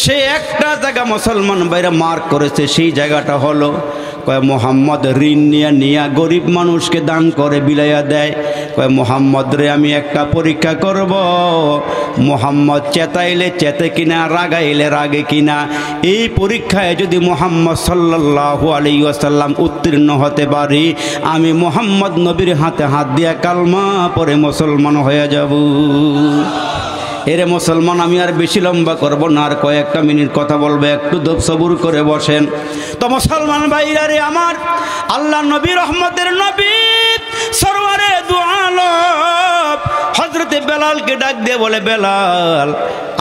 সে একটা জায়গা মুসলমান ভাইরা মার্ক করেছে। সেই জায়গাটা হলো, কয় মোহাম্মদ ঋণ নিয়ে গরিব মানুষকে দান করে বিলাইয়া দেয়। কয় মোহাম্মদ রে, আমি একটা পরীক্ষা করব, মোহাম্মদ চেতাইলে চেতে কিনা, রাগাইলে রাগে কিনা। এই পরীক্ষায় যদি মোহাম্মদ সাল্লাল্লাহু আলাইহি ওয়াসাল্লাম উত্তীর্ণ হতে পারি, আমি মোহাম্মদ নবীর হাতে হাত দিয়া কালমা পরে মুসলমান হয়ে যাব। এরে মুসলমান, আমি আর বেশি লম্বা করব না, আর কয়েকটা মিনিট কথা বলবো, একটু সবুর করে বসেন। তো মুসলমান ভাইরা রে আমার, আল্লাহ নবী রহমতের নবী সরওয়ারে দু আলম হযরতে বেলালকে ডাক দিয়ে বলে, বেলাল,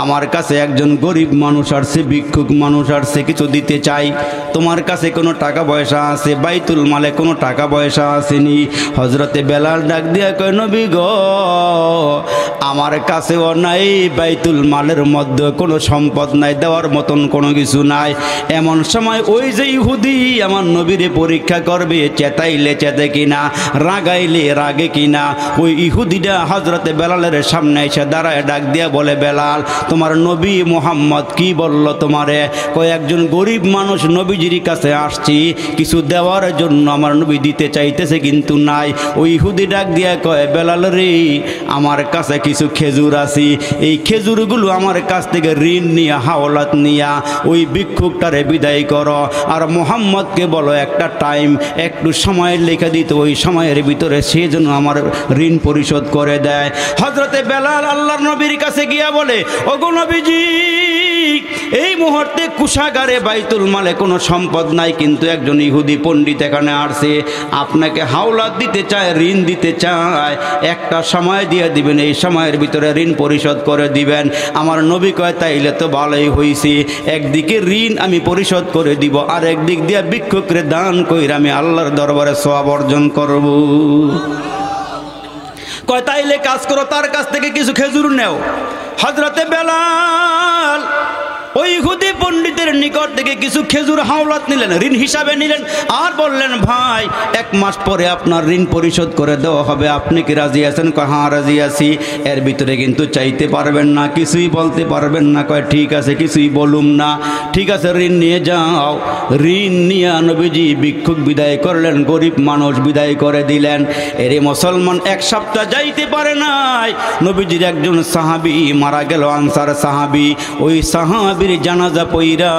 আমার কাছে একজন গরিব মানুষ আসছে, ভিক্ষুক মানুষ আসছে, কিছু দিতে চাই। তোমার কাছে কোনো টাকা পয়সা আছে? বাইতুল মালে কোনো টাকা পয়সা আসেনি। হযরতে বেলাল ডাক দিয়ে কয়, নবী গো, আমার কাছেও নাই, বাইতুল মালের মধ্যে কোনো সম্পদ নাই, দেওয়ার মতন কোনো কিছু নাই। এমন সময় ওই যে ইহুদি আমার নবীরে পরীক্ষা করবে, চেতাইলে চেতে কিনা, রাগা রাগাইলে রাগে কিনা। ওই ইহুদিটা হজরতে বেলালের সামনে এসে দাঁড়ায় ডাক দিয়া বলে, বেলাল তোমার নবী মুহাম্মদ কি বলল তোমারে? কয় একজন গরিব মানুষ নবীজির কাছে আসছি, কিছু দেওয়ার জন্য আমার নবী দিতে চাইতেছে কিন্তু নাই। ওই ইহুদি ডাক দিয়া কয়, বেলাল রে আমার কাছে কিছু খেজুর আছে, এই খেজুরগুলো আমার কাছ থেকে ঋণ নিয়া হাওলাত নিয়া ওই ভিক্ষুকটারে বিদায় করো, আর মুহাম্মদকে বলো একটা টাইম একটু সময় লিখে দিতে, ওই সময়ের ভিতরে সে যেন আমার ঋণ পরিশোধ করে দেয়। হযরতে বেলাল আল্লাহর নবীর কাছে গিয়া বলে, ওগো নবীজি এই মুহূর্তে কুশাগারে বাইতুল মালে কোনো সম্পদ নাই, কিন্তু একজন ইহুদি পণ্ডিত এখানে আসছে, আপনাকে হাওলাত দিতে চায়, ঋণ দিতে চায়, একটা সময় দিয়ে দিবেন, এই সময়ের ভিতরে ঋণ পরিশোধ করে দিবেন। আমার নবী কয় তাইলে তো ভালোই হইছে, একদিকে ঋণ আমি পরিশোধ করে দিব, আর একদিক দিয়ে ভিক্ষুকরে দান কইরা আমি আল্লাহর দরবারে সওয়াব অর্জন করব। কয় তাইলে কাজ করো, তার কাছ থেকে কিছু খেজুর নেও। হযরতে বেলাল ওই ইহুদি পণ্ডিতের নিকট থেকে কিছু খেজুর হাওলাত নিলেন, ঋণ হিসাবে নিলেন, আর বললেন ভাই 1 মাস পরে আপনার ঋণ পরিশোধ করে দেওয়া হবে, আপনি কি রাজি আছেন? কয় হ্যাঁ রাজি আছি। এর ভিতরে কিন্তু চাইতে পারবেন না, কিছুই বলতে পারবেন না। কয় ঠিক আছে, কিছুই বলুম না। ঠিক আছে ঋণ নিয়ে যাও। ঋণ নিয়ে নবীজি ভিক্ষুক বিদায় করলেন, গরিব মানুষ বিদায় করে দিলেন। এরে মুসলমান 1 সপ্তাহ যাইতে পারে নাই, নবীজির একজন সাহাবী মারা গেল, আনসার সাহাবী। ওই সাহাবীর জানাজা পইরা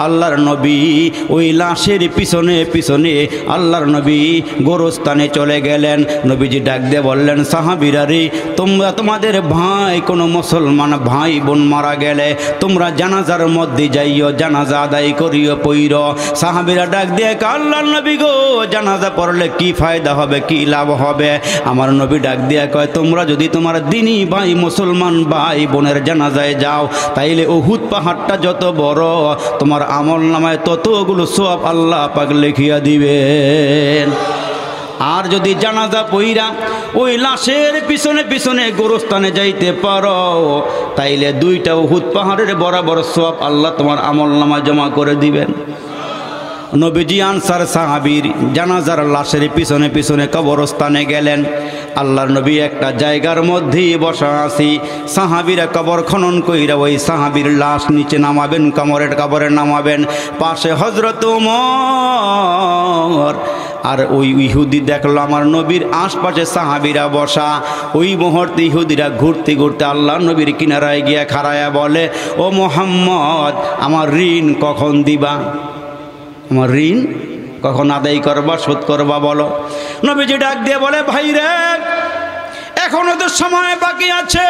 আল্লাহর নবী ওই লাশের পিছনে পিছনে আল্লাহর নবী গোরস্থানে চলে গেলেন। নবীজি ডাক দিয়ে বললেন, সাহাবীরা রে তোমরা তোমাদের ভাই কোনো মুসলমান ভাই বোন মারা গেলে তোমরা জানাজার মধ্যে যাইও, জানাজা আদায় করিও পইর। সাহাবীরা ডাক দিয়ে আল্লাহর নবী গো জানাজা পড়লে কি ফায়দা হবে, কি লাভ হবে? আমার নবী ডাক দিয়ে কয়, তোমরা যদি তোমার দিনী ভাই মুসলমান ভাই বোনের জানাজায় যাও, তাইলে উহুদ পাহাড়টা যত বড়, তোমার আমল নামায় ততগুলো সওয়াব আল্লাহ পাক লিখিয়া দিবেন। আর যদি জানাজা পইরা ওই লাশের পিছনে পিছনে গোরস্থানে যাইতে পারো, তাইলে 2টা উহুদ পাহাড়ের বরাবর সওয়াব আল্লাহ তোমার আমল নামায় জমা করে দিবেন। নবীজি আনসার সাহাবীর জানাজার লাশের পিছনে পিছনে কবরস্থানে গেলেন। আল্লাহর নবী একটা জায়গার মধ্যেই বসা আছি, সাহাবীরা কবর খনন কইরা ওই সাহাবীর লাশ নিচে নামাবেন, কবরে নামাবেন। পাশে হযরত ওমর আর ওই ইহুদি দেখলো আমার নবীর আশপাশে সাহাবীরা বসা। ওই মুহূর্তে ইহুদিরা ঘুরতে ঘুরতে আল্লাহর নবীর কিনারায় গিয়া খাড়ায়া বলে, ও মুহাম্মদ আমার ঋণ কখন দিবা? আমার ঋণ কখন আদায় করবা, শোধ করবা বলো। নবীজি ডাক দিয়ে বলে, ভাই রে এখনো তো সময় বাকি আছে,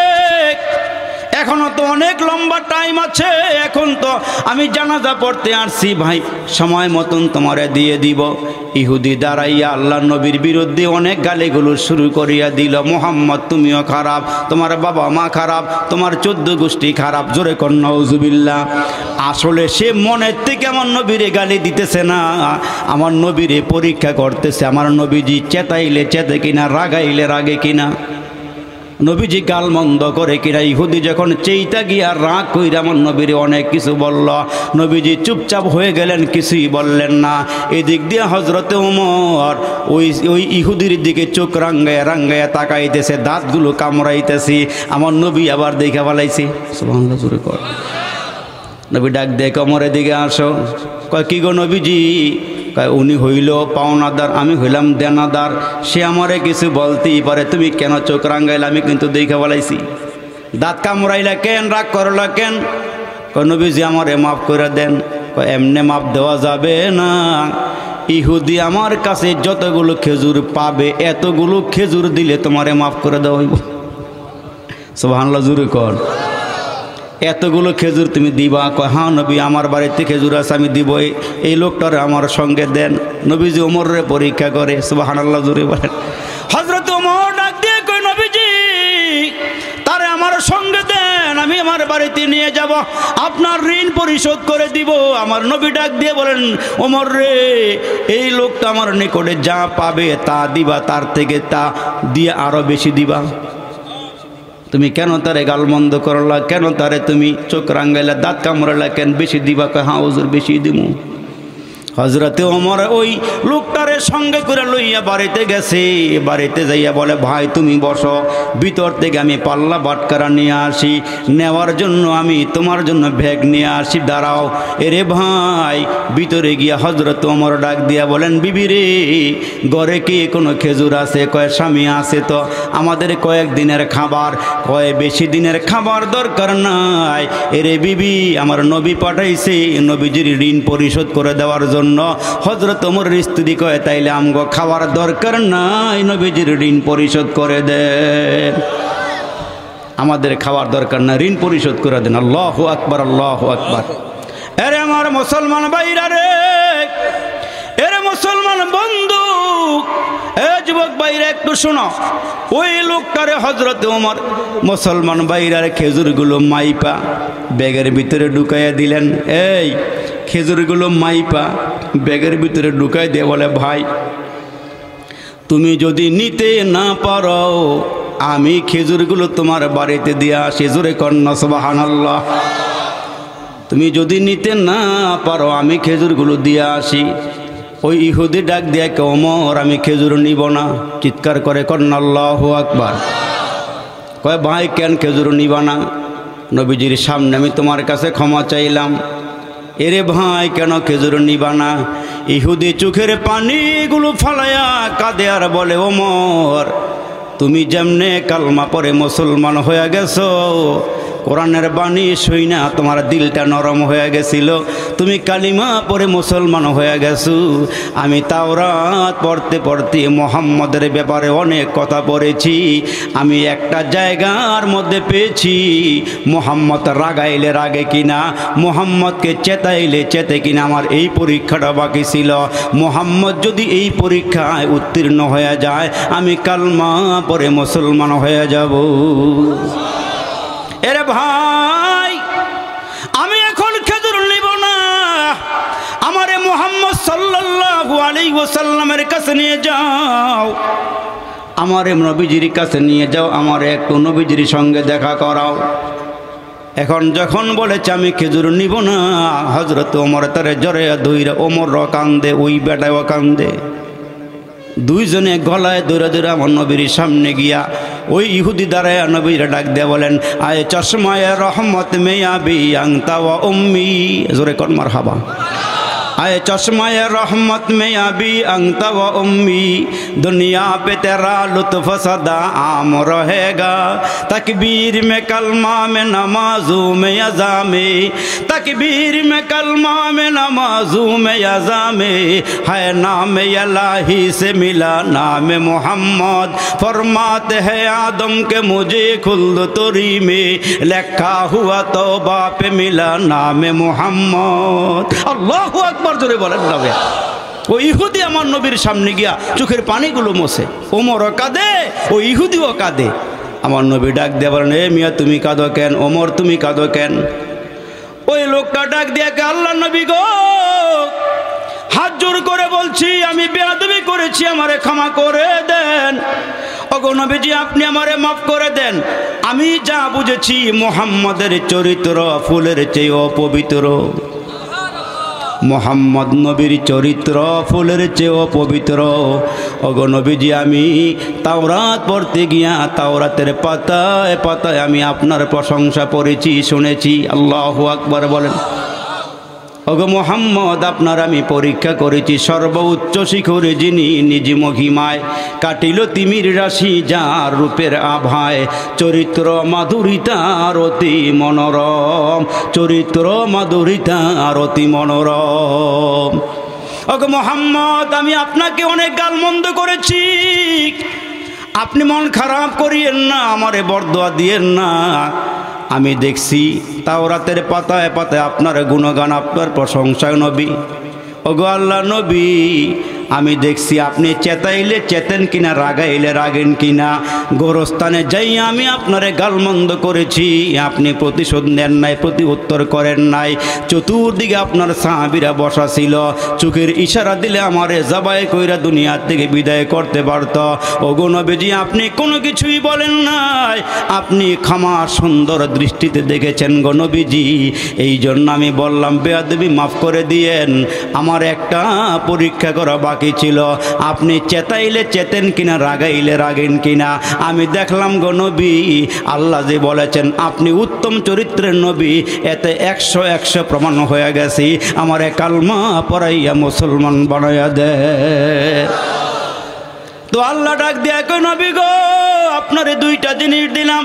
এখনো তো অনেক লম্বা টাইম আছে, এখন তো আমি জানাজা পড়তে আসছি, ভাই সময় মতন তোমারে দিয়ে দিব। ইহুদি দাঁড়াইয়া আল্লাহর নবীর বিরুদ্ধে অনেক গালিগুলো শুরু করিয়া দিল, মুহাম্মদ তুমিও খারাপ, তোমার বাবা মা খারাপ, তোমার 14 গোষ্ঠী খারাপ। জোরে কর নাউজুবিল্লাহ। আসলে সে মনের থেকে আমার নবীরে গালি দিতেছে না, আমার নবীরে পরীক্ষা করতেছে, আমার নবীজি চেতাইলে চেতে কিনা, রাগাইলে রাগে কিনা, নবীজি গাল মন্দ করে কিনা। ইহুদি যখন চেইতা গিয়া রাগ কইরা আমার নবীরে অনেক কিছু বলল, নবীজি চুপচাপ হয়ে গেলেন, কিছুই বললেন না। এদিক দিয়ে হযরতে ওমর ওই ইহুদির দিকে চোখ রাঙ্গায়া রাঙ্গায়া তাকাইতেছে, দাঁতগুলো কামড়াইতেছি। আমার নবী আবার দেখে ফেলাইছি, সুবহানাল্লাহ জোরে কর। নবী ডাক দিয়ে ওমরের দিকে আসো। কয় কি গো নবীজি? কয় উনি হইল পাওনাদার, আমি হইলাম দেনাদার, সে আমারে কিছু বলতেই পারে, তুমি কেন চোখ রাঙ্গাইলা? আমি কিন্তু দেখে বলাইছি। দাঁত কামড়াইলা কেন, রাগ করলা কেন? কয় নবীজি আমারে মাফ করে দেন। কয় এমনে মাফ দেওয়া যাবে না, ইহুদি আমার কাছে যতগুলো খেজুর পাবে এতগুলো খেজুর দিলে তোমারে মাফ করে দেওয়া হইব। সুবহানাল্লাহ জোরে কর। এতগুলো খেজুর তুমি দিবা? কয় হ্যাঁ নবী আমার বাড়িতে খেজুর আছে, আমি দিব, এই লোকটারে আমার সঙ্গে দেন। নবীজি ওমরের পরীক্ষা করে, সুবহানাল্লাহ জোরে বলেন। হযরত ওমর ডাক দিয়ে কয় নবীজি তারে আমার সঙ্গে দেন, আমি আমার বাড়িতে নিয়ে যাব, আপনার ঋণ পরিশোধ করে দিব। আমার নবী ডাক দিয়ে বলেন, ওমর রে এই লোকটা আমার নিকটে যা পাবে তা দিবা, তার থেকে তা দিয়ে আরো বেশি দিবা। তুমি কেন তারে গালমন্দ করলা, কেন তারে তুমি চোখ রাঙ্গাইলা, দাঁত কামড়াইলা কেন, বেশি দিবা? কয় হ্যাঁ হুজুর বেশি দিমু। হযরতে ওমর ওই লোকটারে সঙ্গে করে লইয়া বাড়িতে গেছে। বাড়িতে যাইয়া বলে, ভাই তুমি বসো, ভিতর থেকে আমি পাল্লা বাটকারা নিয়ে আসি, নেওয়ার জন্য আমি তোমার জন্য ব্যাগ নিয়ে আসি, দাঁড়াও। এরে ভাই ভিতরে গিয়া হযরত ওমর ডাক দিয়া বলেন, বিবি রে, ঘরে কি কোনো খেজুর আছে? কয় স্বামী আছে তো, আমাদের কয়েক দিনের খাবার। কয় বেশি দিনের খাবার দরকার নাই, এরে বিবি আমার নবী পাঠাইছে নবীজির ঋণ পরিশোধ করে দেওয়ার জন্য। হযরত ওমরের স্ত্রী কয়, তাইলে আমগো খাওয়ার দরকার নাই, নবীজির ঋণ পরিশোধ করে দেন। আমাদের খাওয়ার দরকার না, ঋণ পরিশোধ করে দেন। আল্লাহু আকবার, আল্লাহু আকবার। এরে আমার মুসলমান ভাইরা রে, এরে মুসলমান বন্ধু, এ যুবক ভাইরা একটু শোনো। ওই লোকটারে হযরতে ওমর মুসলমান ভাইরার খেজুরগুলো মাইপা ব্যাগের ভিতরে ঢুকাইয়া দিলেন। এই খেজুরগুলো মাইপা ব্যাগের ভিতরে ঢুকাই দিয়ে বলে, ভাই তুমি যদি নিতে না পারো আমি খেজুরগুলো তোমার বাড়িতে দিয়ে আসি। জোরে কন্যা সুবহানাল্লাহ। তুমি যদি নিতে না পারো আমি খেজুরগুলো দিয়ে আসি। ওই ইহুদি ডাক দিয়ে, ওমর আমি খেজুর নিব না। চিৎকার করে কন্যা আল্লাহু আকবার। কয়, ভাই কেন খেজুর নিবা না? নবীজির সামনে আমি তোমার কাছে ক্ষমা চাইলাম। এরে ভাই কেন খেজুর নিবা না? ইহুদি চোখের পানিগুলো ফালায়া কাঁদে আর বলে, ওমর তুমি যেমনে কালমা পরে মুসলমান হয়ে গেছো, কোরআনের বাণী শুই না তোমার দিলটা নরম হয়ে গেছিল, তুমি কালিমা পরে মুসলমান হয়ে গেছো। আমি তাওরাত পড়তে পড়তে মুহাম্মদের ব্যাপারে অনেক কথা পড়েছি। আমি একটা জায়গার মধ্যে পেয়েছি, মুহাম্মদ রাগাইলে রাগে কিনা, মুহাম্মদকে চেতাইলে চেতে কিনা। আমার এই পরীক্ষাটা বাকি ছিল। মুহাম্মদ যদি এই পরীক্ষায় উত্তীর্ণ হয়ে যায় আমি কালমা পরে মুসলমান হয়ে যাব। এরে ভাই আমি এখন খেজুর নিব না, আমারে মুহাম্মদ সাল্লাল্লাহু আলাইহি ওয়াসাল্লামের কাছে নিয়ে যাও, আমারে নবীজির কাছে নিয়ে যাও, আমারে একটু নবীজির সঙ্গে দেখা করাও। এখন যখন বলেছে আমি খেজুর নিব না, হযরত ওমর তারে জরে ধইরা, ওমর কান্দে, ওই বেটাও কান্দে। দুইজনে গলায় দৌড়া দৌড়া আমার নবীর সামনে গিয়া ওই ইহুদি দাঁড়ায় নবীরা ডাক দিয়ে বলেন, আয় চশমায় রহমত মেয়াবি আংতা ওয়া উম্মি। জোরে কর মারহাবা। आए चश्मा रहमत में अभी अंत व उम्मी, दुनिया पे तेरा लुत्फ सदा आम रहेगा। तकबीर में कलमा में नमाजों में अज़ा में, तकबीर में कलमा में नमाजों में अज़ा में, है नाम इलाही से मिला नाम मोहम्मद। फरमाते हैं आदम के मुझे खुल्द तोरी में, लिखा हुआ तौबा पे मिला नाम मोहम्मद। अल्लाहु अकबर जोरे बोलेन ना भाई। ओ इहुदी আমার নবীর সামনে গিয়া চোখের পানিগুলো মোছে, ওমর কাঁদে, ও ইহুদিও কাঁদে। আমার নবী ডাক দিয়ে বলেন, এ মিয়া তুমি কাঁদো কেন? ওমর তুমি কাঁদো কেন? ওই লোকটা ডাক দিয়ে, আল্লাহর নবী গো, হাত জোর করে বলছি আমি বেয়াদবি করেছি, আমারে ক্ষমা করে দেন। ওগো নবীজি আপনি আমারে মাফ করে দেন। আমি যা বুঝেছি মুহাম্মদের চরিত্র ফুলের চেয়ে অপবিত্র। মোহাম্মদ নবীর চরিত্র ফুলের চেয়েও পবিত্র। ওগো নবীজি আমি তাওরাত পড়তে গিয়া তাওরাতের পাতায় পাতায় আমি আপনার প্রশংসা পড়েছি, শুনেছি। আল্লাহু আকবার বলেন। ওগো মোহাম্মদ আপনার আমি পরীক্ষা করেছি সর্বোচ্চ শিখরে, যিনি নিজ মহিমায় কাটিল তিমির রাশি, যার রূপের আভায় চরিত্র মাধুরিতার অতি মনোরম, চরিত্র মাধুরিতার অতি মনোরম। ওগো মোহাম্মদ আমি আপনাকে অনেক গালমন্দ করেছি, আপনি মন খারাপ করিয়েন না, আমারে বরদোয়া দিয়েন না। আমি দেখছি তাওরাতের পাতায় পাতায় আপনার গুণগান, আপনার প্রশংসা নবী। ওগো আল্লাহ নবী আমি দেখছি আপনি চেতাইলে চেতেন কিনা, রাগাইলে রাগেন কিনা। গোরস্থানে যাই আমি আপনারে গালমন্দ করেছি, আপনি প্রতিশোধ নেন নাই, প্রতি উত্তর করেন নাই। চতুর্দিকে আপনার সাহাবীরা বসা ছিল, চোখের ইশারা দিলে আমারে জবাই কইরা দুনিয়ার থেকে বিদায় করতে পারত। ওগো নবীজি, আপনি কোনো কিছুই বলেন নাই, আপনি ক্ষমা সুন্দর দৃষ্টিতে দেখেছেন গো নবীজি। এই জন্য আমি বললাম বেয়াদবি মাফ করে দিয়েন, আমার একটা পরীক্ষা করা বাকি ছিল, আপনি চেতাইলে চেতেন কিনা, রাগাইলে রাগেন কিনা। আমি দেখলাম গো নবী, আল্লাহ যে বলেছেন আপনি উত্তম চরিত্রের নবী, এতে 100 প্রমাণ হয়ে গেছি, আমার কালমা পড়াইয়া মুসলমান বানাইয়া দে। তো আল্লাহ ডাক দিয়া কই নবী গো, আপনারে দুইটা জিনিস দিলাম।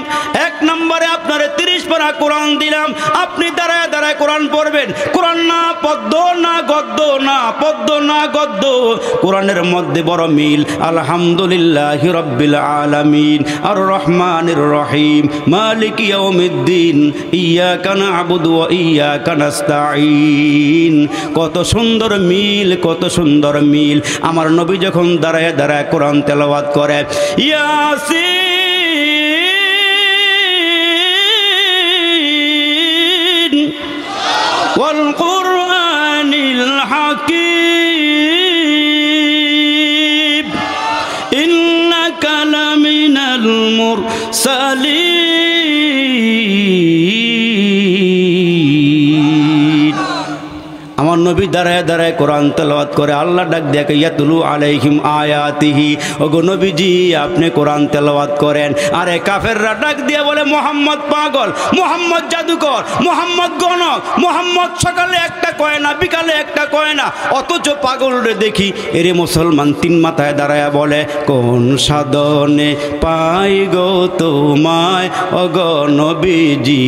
এক নম্বরে আপনারে 30 পারা কোরআন দিলাম, আপনি দাঁড়ায় দাঁড়ায় কোরআন পড়বেন। কোরআন না পদ্য না গদ্য, না পদ্য না গদ্য, কোরআনের মধ্যে বড় মিল। আলহামদুলিল্লাহি রাব্বিল আলামিন আর রহমানির রহিম মালিক ইয়াউমিদ্দিন ইয়্যাকা না'বুদু ওয়া ইয়্যাকা নাস্তাঈন। কত সুন্দর মিল, কত সুন্দর মিল। আমার নবী যখন দাঁড়ায় দাঁড়ায় কোরআন তেলাওয়াত করে, ইয়াসিন ওয়াল কুরআনিল হাকীম ইন্নাকা লামিনাল মুরসালিন। আমার নবী দাঁড়ায় দাঁড়ায় কোরআন তেলাওয়াত করে। আল্লাহ ডাক দেখে ইয়াতুলু আলাইহিম আয়াতিহি, ওগো নবীজি আপনি কোরআন তেলাওয়াত করেন। আরে কাফেররা ডাক দিয়ে বলে মোহাম্মদ পাগল, মোহাম্মদ জাদুকর, মোহাম্মদ গণক, মোহাম্মদ সকালে একটা কয় না, বিকালে একটা কয় না। অথচ পাগলরে দেখি এরে মুসলমান 3 মাথায় দাঁড়ায় বলে, কোন সাধনে পাই গো তোমায় ওগো নবীজি,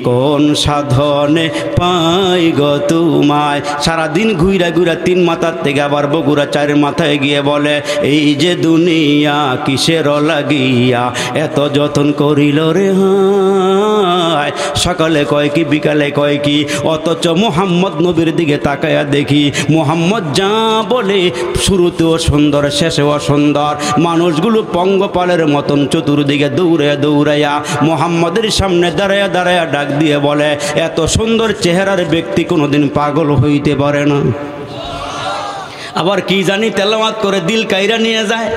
কোন সাধনে পাই গো তোমায়। সারাদিন ঘুরা ঘুরা 3 মাথার থেকে আবার বগুড়া 4 মাথায় গিয়ে বলে, এই যে দুনিয়া কিসের লাগিয়া এত যতন করিল রে হায়। সকালে কয় কি, বিকালে কয় কি, অথচ মোহাম্মদ নবীর দিকে তাকায়া দেখি মোহাম্মদ যা বলে শুরুতেও সুন্দর, শেষেও সুন্দর। মানুষগুলো পঙ্গপালের মতন চতুর্দিকে দৌড়ে দৌড়াইয়া মোহাম্মদের সামনে দাঁড়ায়া দাঁড়ায়া ডাক দিয়ে বলে, এত সুন্দর চেহারার ব্যক্তি কোনোদিন পাগল হইতে পারে না। আবার কি জানি তেলাওয়াত করে দিল কাইরা নিয়ে যায়।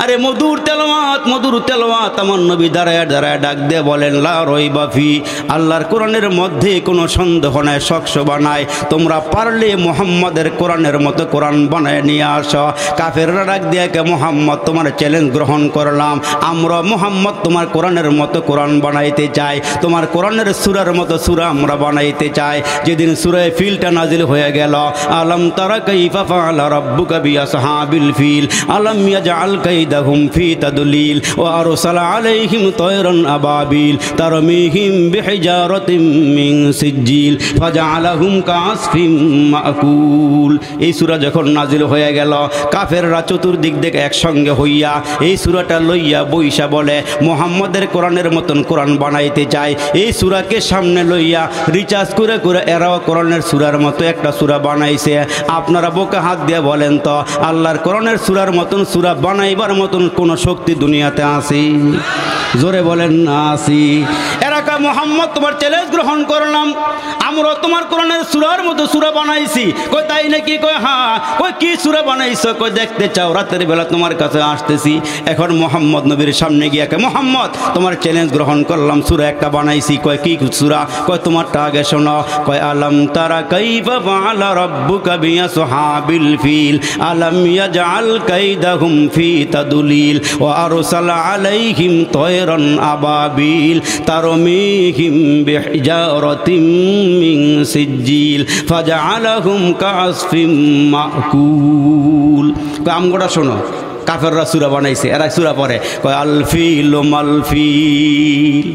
আরে মধুর তেলাওয়াত, মধুর তেলাওয়াত। আমার নবী দাঁড়ায় দাঁড়ায় ডাক দিয়ে বলেন, লা রাইবা ফি, আল্লাহর কোরআনের মধ্যে কোনো সন্দেহ নাই, শকশবা নাই। তোমরা পারলে মুহাম্মাদের কোরআনের মতো কোরআন বানায় নিয়ে আসো। কাফেররা ডাক দিয়ে কে মোহাম্মদ তোমার চ্যালেঞ্জ গ্রহণ করলাম, আমরা মুহাম্মদ তোমার কোরআনের মতো কোরআন বানাইতে চাই, তোমার কোরআনের সূরার মতো সূরা আমরা বানাইতে চাই। যেদিন সূরা ফিলটা নাজিল হয়ে গেল, আলাম তারা কাইফা ফাআলা রাব্বুকা বিআসহাবিল ফিল আলাম ইয়াজআল কাইদাহুম ফি তাদলিল ওয়া আরসালা আলাইহিম তায়রান আবাবিল তারমিহিম বিহিজারাতিম মিন সিজিল ফাজআলাহুম কাআসফিম মাকুল। এই সূরা যখন নাজিল হয়ে গেল, কাফেররা চতুর্দিক থেকে একসঙ্গে হইয়া এই সূরাটা লইয়া বইসা বলে, মুহাম্মদের কোরআনের মতন কোরআন বানাইতে চায়। এই সূরাকে সামনে লইয়া রিচার্জ করে করে এরাও কোরআনের সূরার মতো একটা সূরা বানাইছে। আপনারা বুকে হাত দিয়ে বলেন তো, আল্লাহর কোরআনের সূরার মতন সূরা বানাইবার মতন কোন শক্তি দুনিয়াতে আছে? জোরে বলেন না আসি। এরা কয় মুহাম্মদ তোমার চ্যালেঞ্জ গ্রহণ করলাম, আমরা তোমার কোরআনের সূরার মতো সূরা বানাইছি। কয় তাই নাকি? কয় হ্যাঁ। কয় কি সূরা বানাইছো? কয় দেখতে চাও, রাতের বেলা তোমার কাছে আসতেছি। এখন মুহাম্মদ নবীর সামনে গিয়ে কে মুহাম্মদ তোমার চ্যালেঞ্জ গ্রহণ করলাম, সূরা একটা বানাইছি। কয় কি সূরা? কয় তোমারটা আগে শোনো। কয় আলাম তারা কাইফা ফাআলা রাব্বুকা বিআসহাবিল ফিল আলাম ইয়াজআল কাইদাহুম ফি তাদলিল ওয়া আরসালা আলাইহিম তায়রান আবাবিল তারমিহিম বিহিজারাতিম মিন সিজিল ফাজআলাহুম কাআসফিম মাকুল। কয় আমগোটা শোনো, কাফেররা সূরা বানাইছে, এরা সূরা পড়ে। কয় আলফিল মালফিল,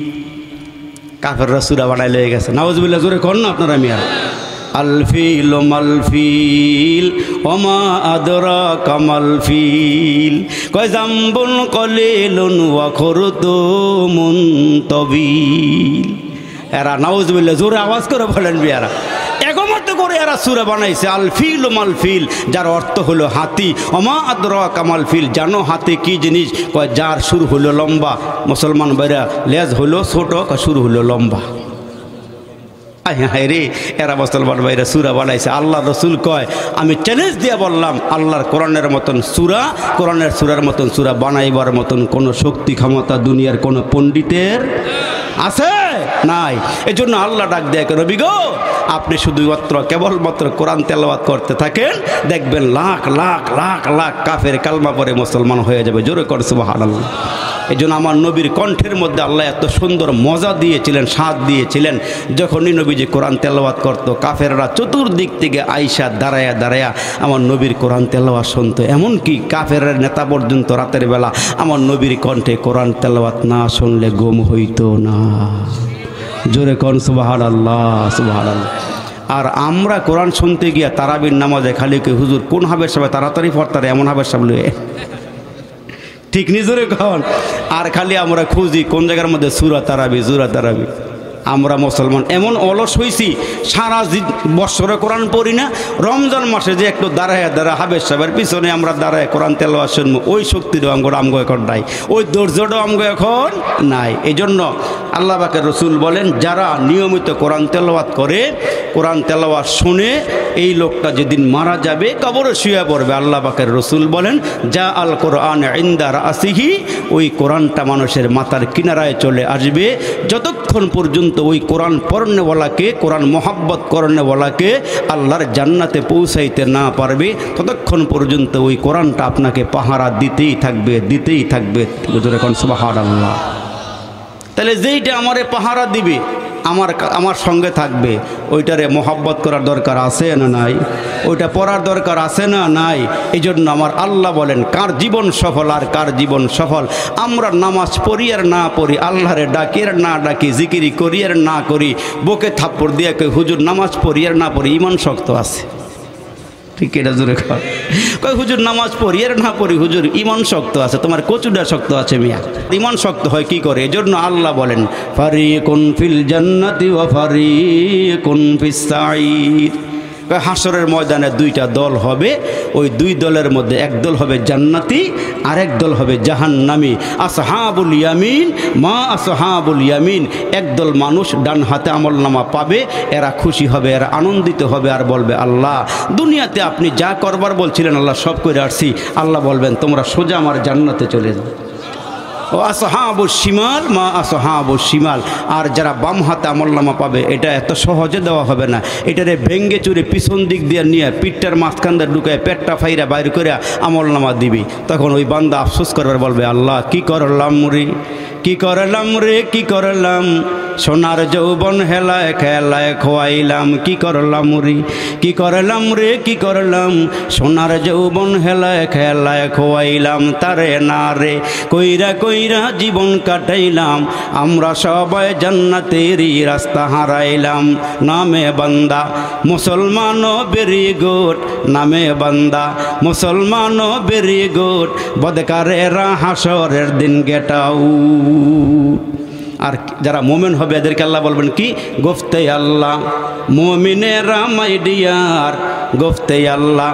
কাফেররা সূরা বানাই লয়ে গেছে। নাউজুবিল্লাহ, জোরে কোন না আপনারা মিয়া। আলফিল মালফিল ওমা আদরাকা মালফিল। কয় জাম্বুন কলিলুন ওয়া খুরতুমুন তাবিল। এরা নাউজুবিল্লাহ, জোরে আওয়াজ করে বলেন বিয়ারা। এগো মতো করে এরা সূরা বানাইছে আল ফিল ও মাল ফিল, যার অর্থ হলো হাতি। ওমা আদরাকা মাল ফিল, জানো হাতি কি জিনিস? কয় যার শুরু হলো লম্বা। মুসলমান ভাইরা লেজ হলো ছোট, শুরু হলো লম্বা। রে এরা মুসলমান ভাইরা সূরা বানাইছে। আল্লাহ রসুল কয় আমি চ্যালেঞ্জ দিয়ে বললাম আল্লাহর কোরআনের মতন সূরা, কোরআনের সূরার মতন সূরা বানাইবার মতন কোনো শক্তি ক্ষমতা দুনিয়ার কোনো পণ্ডিতের আছে? নাই। এই জন্য আল্লাহ ডাক দেয়, নবী গো আপনি শুধুমাত্র কেবলমাত্র কোরআন তেলাওয়াত করতে থাকেন, দেখবেন লাখ লাখ লাখ লাখ কাফের কালমা পরে মুসলমান হয়ে যাবে। জোরে করে সুবহানাল্লাহ। এই জন্য আমার নবীর কণ্ঠের মধ্যে আল্লাহ এত সুন্দর মজা দিয়েছিলেন, স্বাদ দিয়েছিলেন। যখনই নবীজি কোরআন তেলাওয়াত করত, কাফেররা চতুর্দিক থেকে আইসা দাঁড়ায়া দাঁড়ায়া আমার নবীর কোরআন তেলাওয়াত শুনতো। এমনকি কাফেরের নেতা পর্যন্ত রাতের বেলা আমার নবীর কণ্ঠে কোরআন তেলাওয়াত না শুনলে ঘুম হইতো না। জোরে কোন সুবহানাল্লাহ, সুবহানাল্লাহ। আর আমরা কোরআন শুনতে গিয়া তারাবির নামাজে খালি কে হুজুর কোন হাবের সবাই তাড়াতাড়ি পড়তারে, এমন হাবের সব লয়ে ঠিক নিজরে কন। আর খালি আমরা খুঁজি কোন জায়গার মধ্যে সূরা তারাবি, সূরা তারাবি। আমরা মুসলমান এমন অলস হয়েছি, সারা বৎসরে কোরআন পড়ি না, রমজান মাসে যে একটু দাঁড়ায় হাবের সাহেবের পিছনে আমরা দাঁড়ায় কোরআন তেলাওয়াত শুনবো, ওই শক্তিটাও আমগো এখন নাই, ওই ধৈর্যটাও আমগো এখন নাই। এই জন্য আল্লাহ পাকের রসুল বলেন যারা নিয়মিত কোরআন তেলাওয়াত করে, কোরআন তেলাওয়াত শুনে, এই লোকটা যেদিন মারা যাবে কবরে শুয়ে পড়বে। আল্লাহ পাকের রসুল বলেন যা আল কোরআন ইনদা রাসিহি, ওই কোরআনটা মানুষের মাথার কিনারায় চলে আসবে। যতক্ষণ পর্যন্ত ওই কোরআন পড়নেওয়ালাকে, কোরআন মোহাব্বত করনেওয়ালাকে আল্লাহর জান্নাতে পৌঁছাইতে না পারবে, ততক্ষণ পর্যন্ত ওই কোরআনটা আপনাকে পাহারা দিতেই থাকবে, দিতেই থাকবে। এখন সুবহানাল্লাহ। তাহলে যেইটা আমারে পাহারা দিবে, আমার সঙ্গে থাকবে, ওইটারে মোহাব্বত করার দরকার আছে না নাই? ওইটা পড়ার দরকার আছে না নাই? এই জন্য আমার আল্লাহ বলেন কার জীবন সফল আর কার জীবন সফল? আমরা নামাজ পড়ি আর না পড়ি, আল্লাহরে ডাকি আর না ডাকি, জিকিরি করি আর না করি, বুকে থাপ্পড় দিয়ে কই হুজুর নামাজ পড়ি আর না পড়ি, ইমান শক্ত আছে। ঠিক এটা জোরে কয় হুজুর নামাজ পড়ি আর না পড়ি, হুজুর ইমান শক্ত আছে। তোমার কচুটা শক্ত আছে মিয়া, ইমান শক্ত হয় কি করে? এজন্য আল্লাহ বলেন ফারিকুন ফিল জান্নাতি ওয়া ফারিকুন ফিস সাঈর। হাসরের ময়দানে দুইটা দল হবে, ওই দুই দলের মধ্যে এক দল হবে জান্নাতি, আরেক দল হবে জাহান্নামী। আসহাবুল ইয়ামিন মা আসহাবুল ইয়ামিন, একদল মানুষ ডান হাতে আমলনামা পাবে, এরা খুশি হবে, এরা আনন্দিত হবে, আর বলবে আল্লাহ দুনিয়াতে আপনি যা করবার বলছিলেন আল্লাহ সব করে আসছি। আল্লাহ বলবেন তোমরা সোজা আমার জান্নাতে চলে যাও। ও আসহাবুল শিমাল মা আসহাবুল শিমাল, আর যারা বাম হাতে আমলনামা পাবে, এটা এত সহজে দেওয়া হবে না। এটারে ভেঙ্গে চুরে পিছন দিক দিয়ে নিয়ে পিঠটার মাঝখান দিয়ে ঢুকায় পেটটা ফাইরা বাইর করে আমলনামা দিবি। তখন ওই বান্দা আফসোস করবার বলবে আল্লাহ কি করলাম রে, কি করলাম রে, কি করলাম, সোনার যৌবন হেলায় খেলায় খোয়াইলাম, কি করলাম রে, কি করলাম রে, কি করলাম, সোনার যৌবন হেলায় খেলায় খোয়াইলাম, তারে না রে কইরা কইরা জীবন কাটাইলাম, আমরা সবাই জান্নাতেরই রাস্তা হারাইলাম। নামে বান্দা মুসলমানও ভেরি গুড, নামে বান্দা মুসলমানও ভেরি গুড, বদকারেরা হাসরের দিন গেট আউট। আর যারা মোমেন হবে এদেরকে আল্লাহ বলবেন কি গোফতে আল্লাহ মোমিনেরা my dear, গোফতে Allah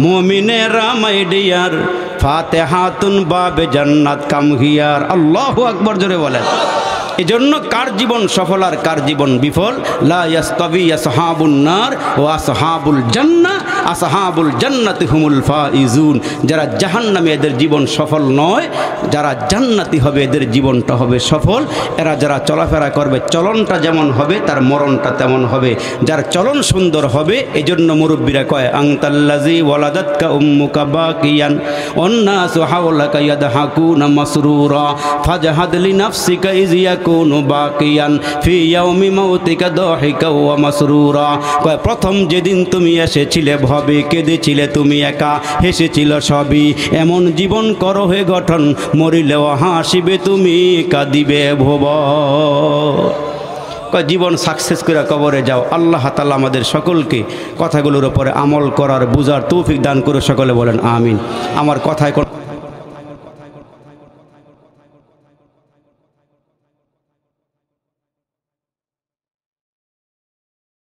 মোমিনেরা my dear, ফাতিহাতুন বাবে জান্নাত কাম হিয়ার। আল্লাহু আকবার জোরে বলেন। এজন্য কার জীবন সফল আর কার জীবন বিফল? লা ইয়াস্তাবি আসহাবুন নার ওয়া আসহাবুল জান্নাহ, আসহাবুল জান্নাতি হুমুল ফাইজুন। যারা জাহান্নামী এদের জীবন সফল নয়, যারা জান্নাতি হবে এদের জীবনটা হবে সফল। এরা যারা চলাফেরা করবে, চলনটা যেমন হবে তার মরণটা তেমন হবে। যার চলন সুন্দর হবে, এজন্য মুরব্বীরা কয় আনতাল্লাযী ওয়ালাদাতকা উম্মুকা বাকিয়ান ওয়ান্নাসু হাওলাকা ইয়াদহাকুনা মাসরুরা ফাজহাদ লিনাফসিকা ইয ইয়াকুনু বাকিয়ান ফি ইয়াউমি মাউতিকা দাহিকা ওয়া মাসরুরা। কয় প্রথম যেদিন তুমি এসেছিলে ভবে কেঁদেছিলে তুমি একা, হেসেছিল সবই, এমন জীবন করো হে গঠন, মরিলেও হাসিবে তুমি কাঁদিবে ভব। জীবন সাকসেস করে কবরে যাও। আল্লাহ তাআলা আমাদের সকলকে কথাগুলোর উপরে আমল করার বুঝার তৌফিক দান করে সকলে বলেন আমিন। আমার কথায়